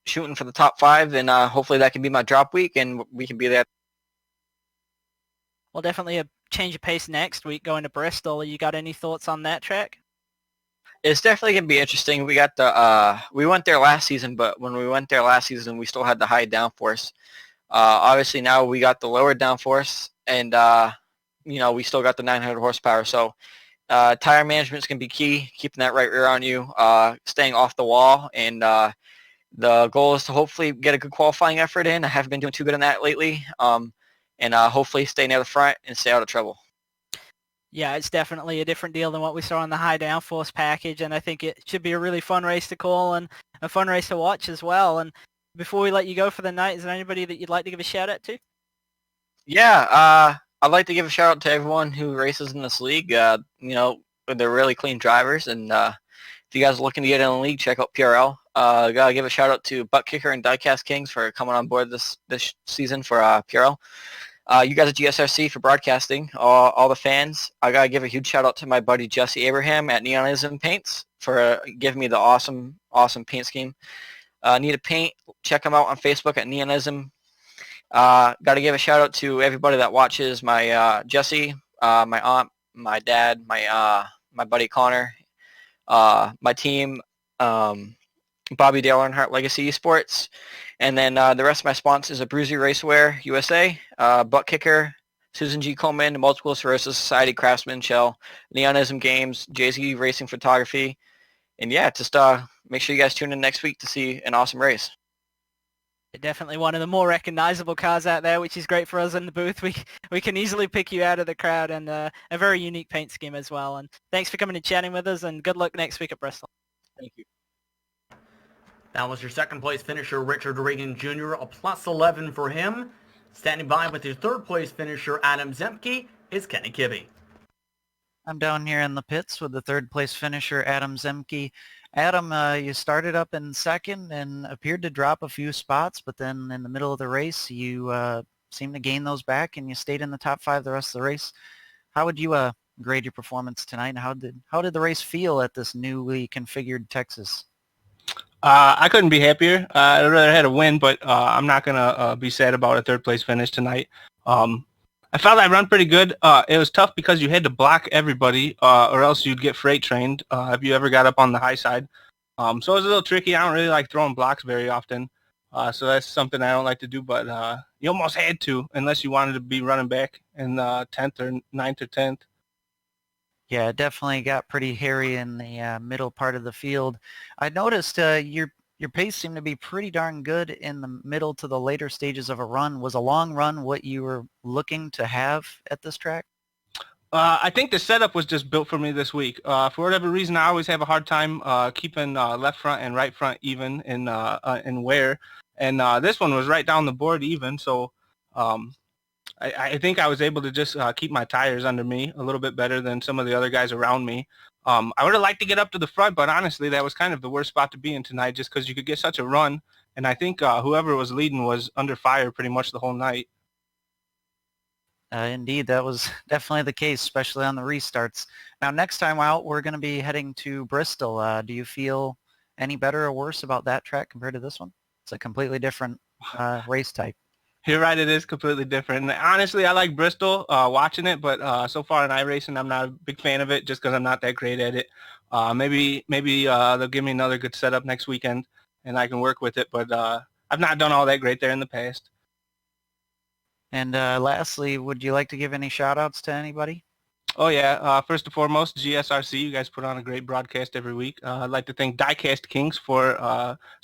shooting for the top 5, and hopefully that can be my drop week, and we can be there. Well, definitely a change of pace next week going to Bristol. You got any thoughts on that track? It's definitely going to be interesting. We got we went there last season, but when we went there last season, we still had the high downforce. Obviously now we got the lower downforce, and we still got the 900 horsepower. So tire management is going to be key, keeping that right rear on you, staying off the wall, and the goal is to hopefully get a good qualifying effort in. I haven't been doing too good on that lately, and hopefully stay near the front and stay out of trouble. Yeah, it's definitely a different deal than what we saw on the high downforce package, and I think it should be a really fun race to call and a fun race to watch as well. And before we let you go for the night, is there anybody that you'd like to give a shout out to? Yeah, I'd like to give a shout out to everyone who races in this league. They're really clean drivers, and if you guys are looking to get in the league, check out PRL. Gotta give a shout out to ButtKicker and Diecast Kings for coming on board this season for PRL. You guys at GSRC for broadcasting, all the fans. I gotta give a huge shout out to my buddy Jesse Abraham at Neonism Paints for giving me the awesome paint scheme. Need a paint? Check them out on Facebook at Neonism. Gotta give a shout out to everybody that watches my Jesse, my aunt, my dad, my buddy Connor, my team, Bobby Dale Earnhardt Legacy Esports, and then the rest of my sponsors are Bruzy Racewear USA, ButtKicker, Susan G. Coleman, Multiple Sclerosis Society, Craftsman Shell, Neonism Games, Jay-Z Racing Photography, and yeah, just make sure you guys tune in next week to see an awesome race. Definitely one of the more recognizable cars out there, which is great for us in the booth. We can easily pick you out of the crowd, and a very unique paint scheme as well. And thanks for coming and chatting with us, and good luck next week at Bristol. Thank you. That was your second place finisher, Richard Reagan Jr., a plus 11 for him. Standing by with your third place finisher, Adam Zemke, is Kenny Kibbe. I'm down here in the pits with the third place finisher, Adam Zemke. Adam, you started up in second and appeared to drop a few spots, but then in the middle of the race, you seemed to gain those back and you stayed in the top 5 the rest of the race. How would you grade your performance tonight, and how did the race feel at this newly configured Texas? I couldn't be happier. I'd rather had a win, but I'm not going to be sad about a third place finish tonight. I felt I run pretty good. It was tough because you had to block everybody or else you'd get freight trained if you ever got up on the high side. So it was a little tricky. I don't really like throwing blocks very often. So that's something I don't like to do, but you almost had to unless you wanted to be running back in 10th or 9th or 10th. Yeah, it definitely got pretty hairy in the middle part of the field. I noticed your pace seemed to be pretty darn good in the middle to the later stages of a run. Was a long run what you were looking to have at this track? I think the setup was just built for me this week. For whatever reason, I always have a hard time keeping left front and right front even in wear, and this one was right down the board even. So I think I was able to just keep my tires under me a little bit better than some of the other guys around me. I would have liked to get up to the front, but honestly, that was kind of the worst spot to be in tonight, just because you could get such a run, and I think whoever was leading was under fire pretty much the whole night. Indeed, that was definitely the case, especially on the restarts. Now, next time out, we're going to be heading to Bristol. Do you feel any better or worse about that track compared to this one? It's a completely different race type. You're right, it is completely different. And honestly, I like Bristol watching it, but so far in iRacing, I'm not a big fan of it just because I'm not that great at it. Maybe they'll give me another good setup next weekend, and I can work with it, but I've not done all that great there in the past. And lastly, would you like to give any shout-outs to anybody? Oh, yeah. First and foremost, GSRC. You guys put on a great broadcast every week. I'd like to thank Diecast Kings for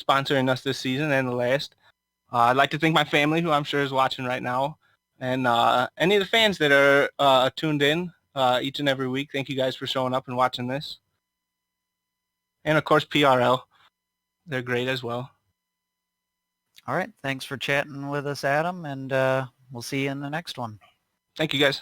sponsoring us this season and the last. I'd like to thank my family, who I'm sure is watching right now, and any of the fans that are tuned in each and every week. Thank you guys for showing up and watching this. And, of course, PRL. They're great as well. All right. Thanks for chatting with us, Adam, and we'll see you in the next one. Thank you, guys.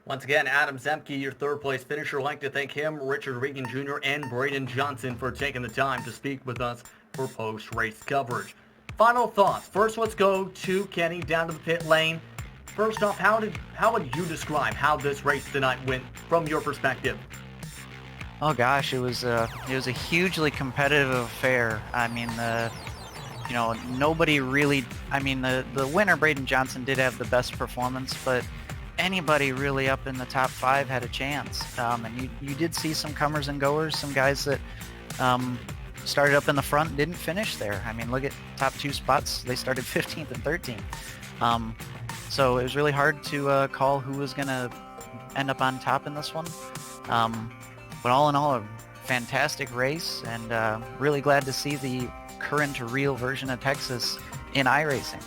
Once again, Adam Zemke, your third-place finisher. I'd like to thank him, Richard Regan Jr., and Braden Johnson for taking the time to speak with us for post-race coverage. Final thoughts. First, let's go to Kenny down to the pit lane. First off, how would you describe how this race tonight went from your perspective? Oh gosh, it was a hugely competitive affair. I mean, nobody really. I mean, the winner, Braden Johnson, did have the best performance, but anybody really up in the top 5 had a chance. And you did see some comers and goers, some guys that started up in the front and didn't finish there. I mean, look at top 2 spots. They started 15th and 13th. So it was really hard to call who was going to end up on top in this one. But all in all, a fantastic race, and really glad to see the current real version of Texas in iRacing.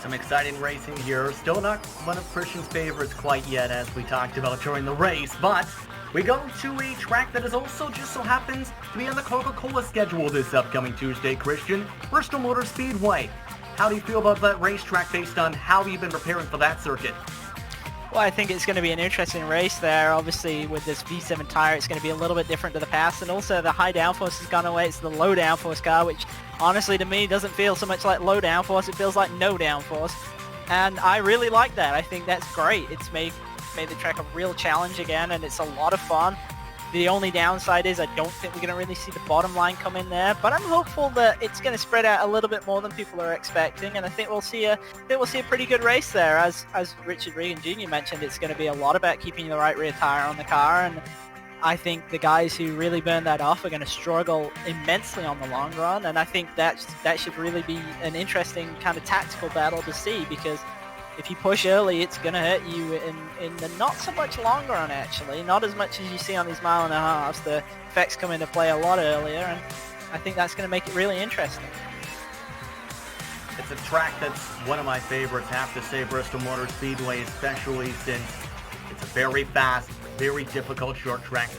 Some exciting racing here. Still not one of Christian's favorites quite yet, as we talked about during the race, but we go to a track that is also just so happens to be on the Coca-Cola schedule this upcoming Tuesday, Christian. Bristol Motor Speedway. How do you feel about that racetrack based on how you've been preparing for that circuit? Well, I think it's going to be an interesting race there. Obviously, with this V7 tire, it's going to be a little bit different to the past, and also the high downforce has gone away. It's the low downforce car, which honestly to me doesn't feel so much like low downforce. It feels like no downforce, and I really like that. I think that's great. It's made the track a real challenge again, and it's a lot of fun. The only downside is I don't think we're going to really see the bottom line come in there, but I'm hopeful that it's going to spread out a little bit more than people are expecting, and I think we'll see a pretty good race there. As Richard Regan Jr. mentioned, it's going to be a lot about keeping the right rear tire on the car, and I think the guys who really burn that off are going to struggle immensely on the long run, and I think that should really be an interesting kind of tactical battle to see, because if you push early, it's going to hurt you in the not so much long run, actually. Not as much as you see on these mile and a halves. The effects come into play a lot earlier, and I think that's going to make it really interesting. It's a track that's one of my favorites, I have to say, Bristol Motor Speedway, especially since it's a very fast, very difficult short track,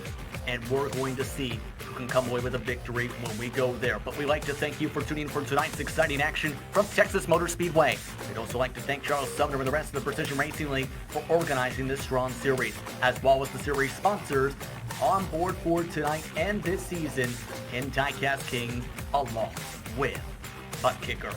and we're going to see who can come away with a victory when we go there. But we'd like to thank you for tuning in for tonight's exciting action from Texas Motor Speedway. We'd also like to thank Charles Sumner and the rest of the Precision Racing League for organizing this strong series, as well as the series sponsors on board for tonight and this season in Diecast Kings, along with ButtKicker.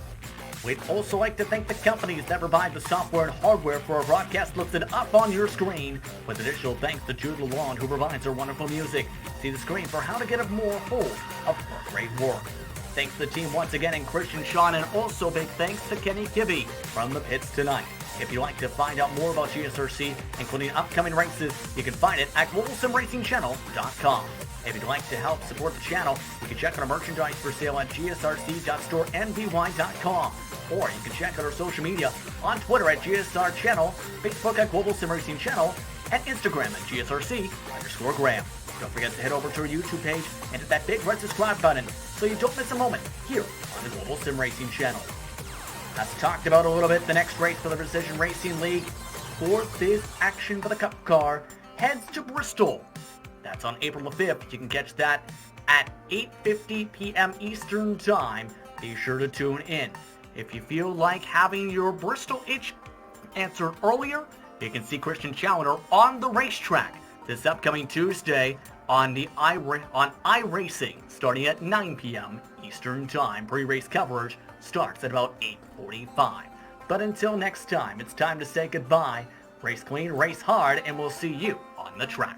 We'd also like to thank the companies that provide the software and hardware for our broadcast listed up on your screen, with additional thanks to Jude Lalonde, who provides our wonderful music. See the screen for how to get a more hold of our great work. Thanks to the team once again, and Christian Sean, and also big thanks to Kenny Kibbe from the pits tonight. If you'd like to find out more about GSRC, including upcoming races, you can find it at globalsimracingchannel.com. If you'd like to help support the channel, you can check out our merchandise for sale at gsrc.storenvy.com. Or you can check out our social media on Twitter at GSR Channel, Facebook at Global SimRacing Channel, and Instagram at GSRC_Graham. Don't forget to head over to our YouTube page and hit that big red subscribe button so you don't miss a moment here on the Global SimRacing Channel. As talked about a little bit, the next race for the Precision Racing League, fourth is action for the Cup car, heads to Bristol. That's on April the 5th. You can catch that at 8:50 p.m. Eastern Time. Be sure to tune in. If you feel like having your Bristol itch answered earlier, you can see Christian Challenger on the racetrack this upcoming Tuesday on iRacing, starting at 9 p.m. Eastern Time. Pre-race coverage starts at about 8:45. But until next time, it's time to say goodbye. Race clean, race hard, and we'll see you on the track.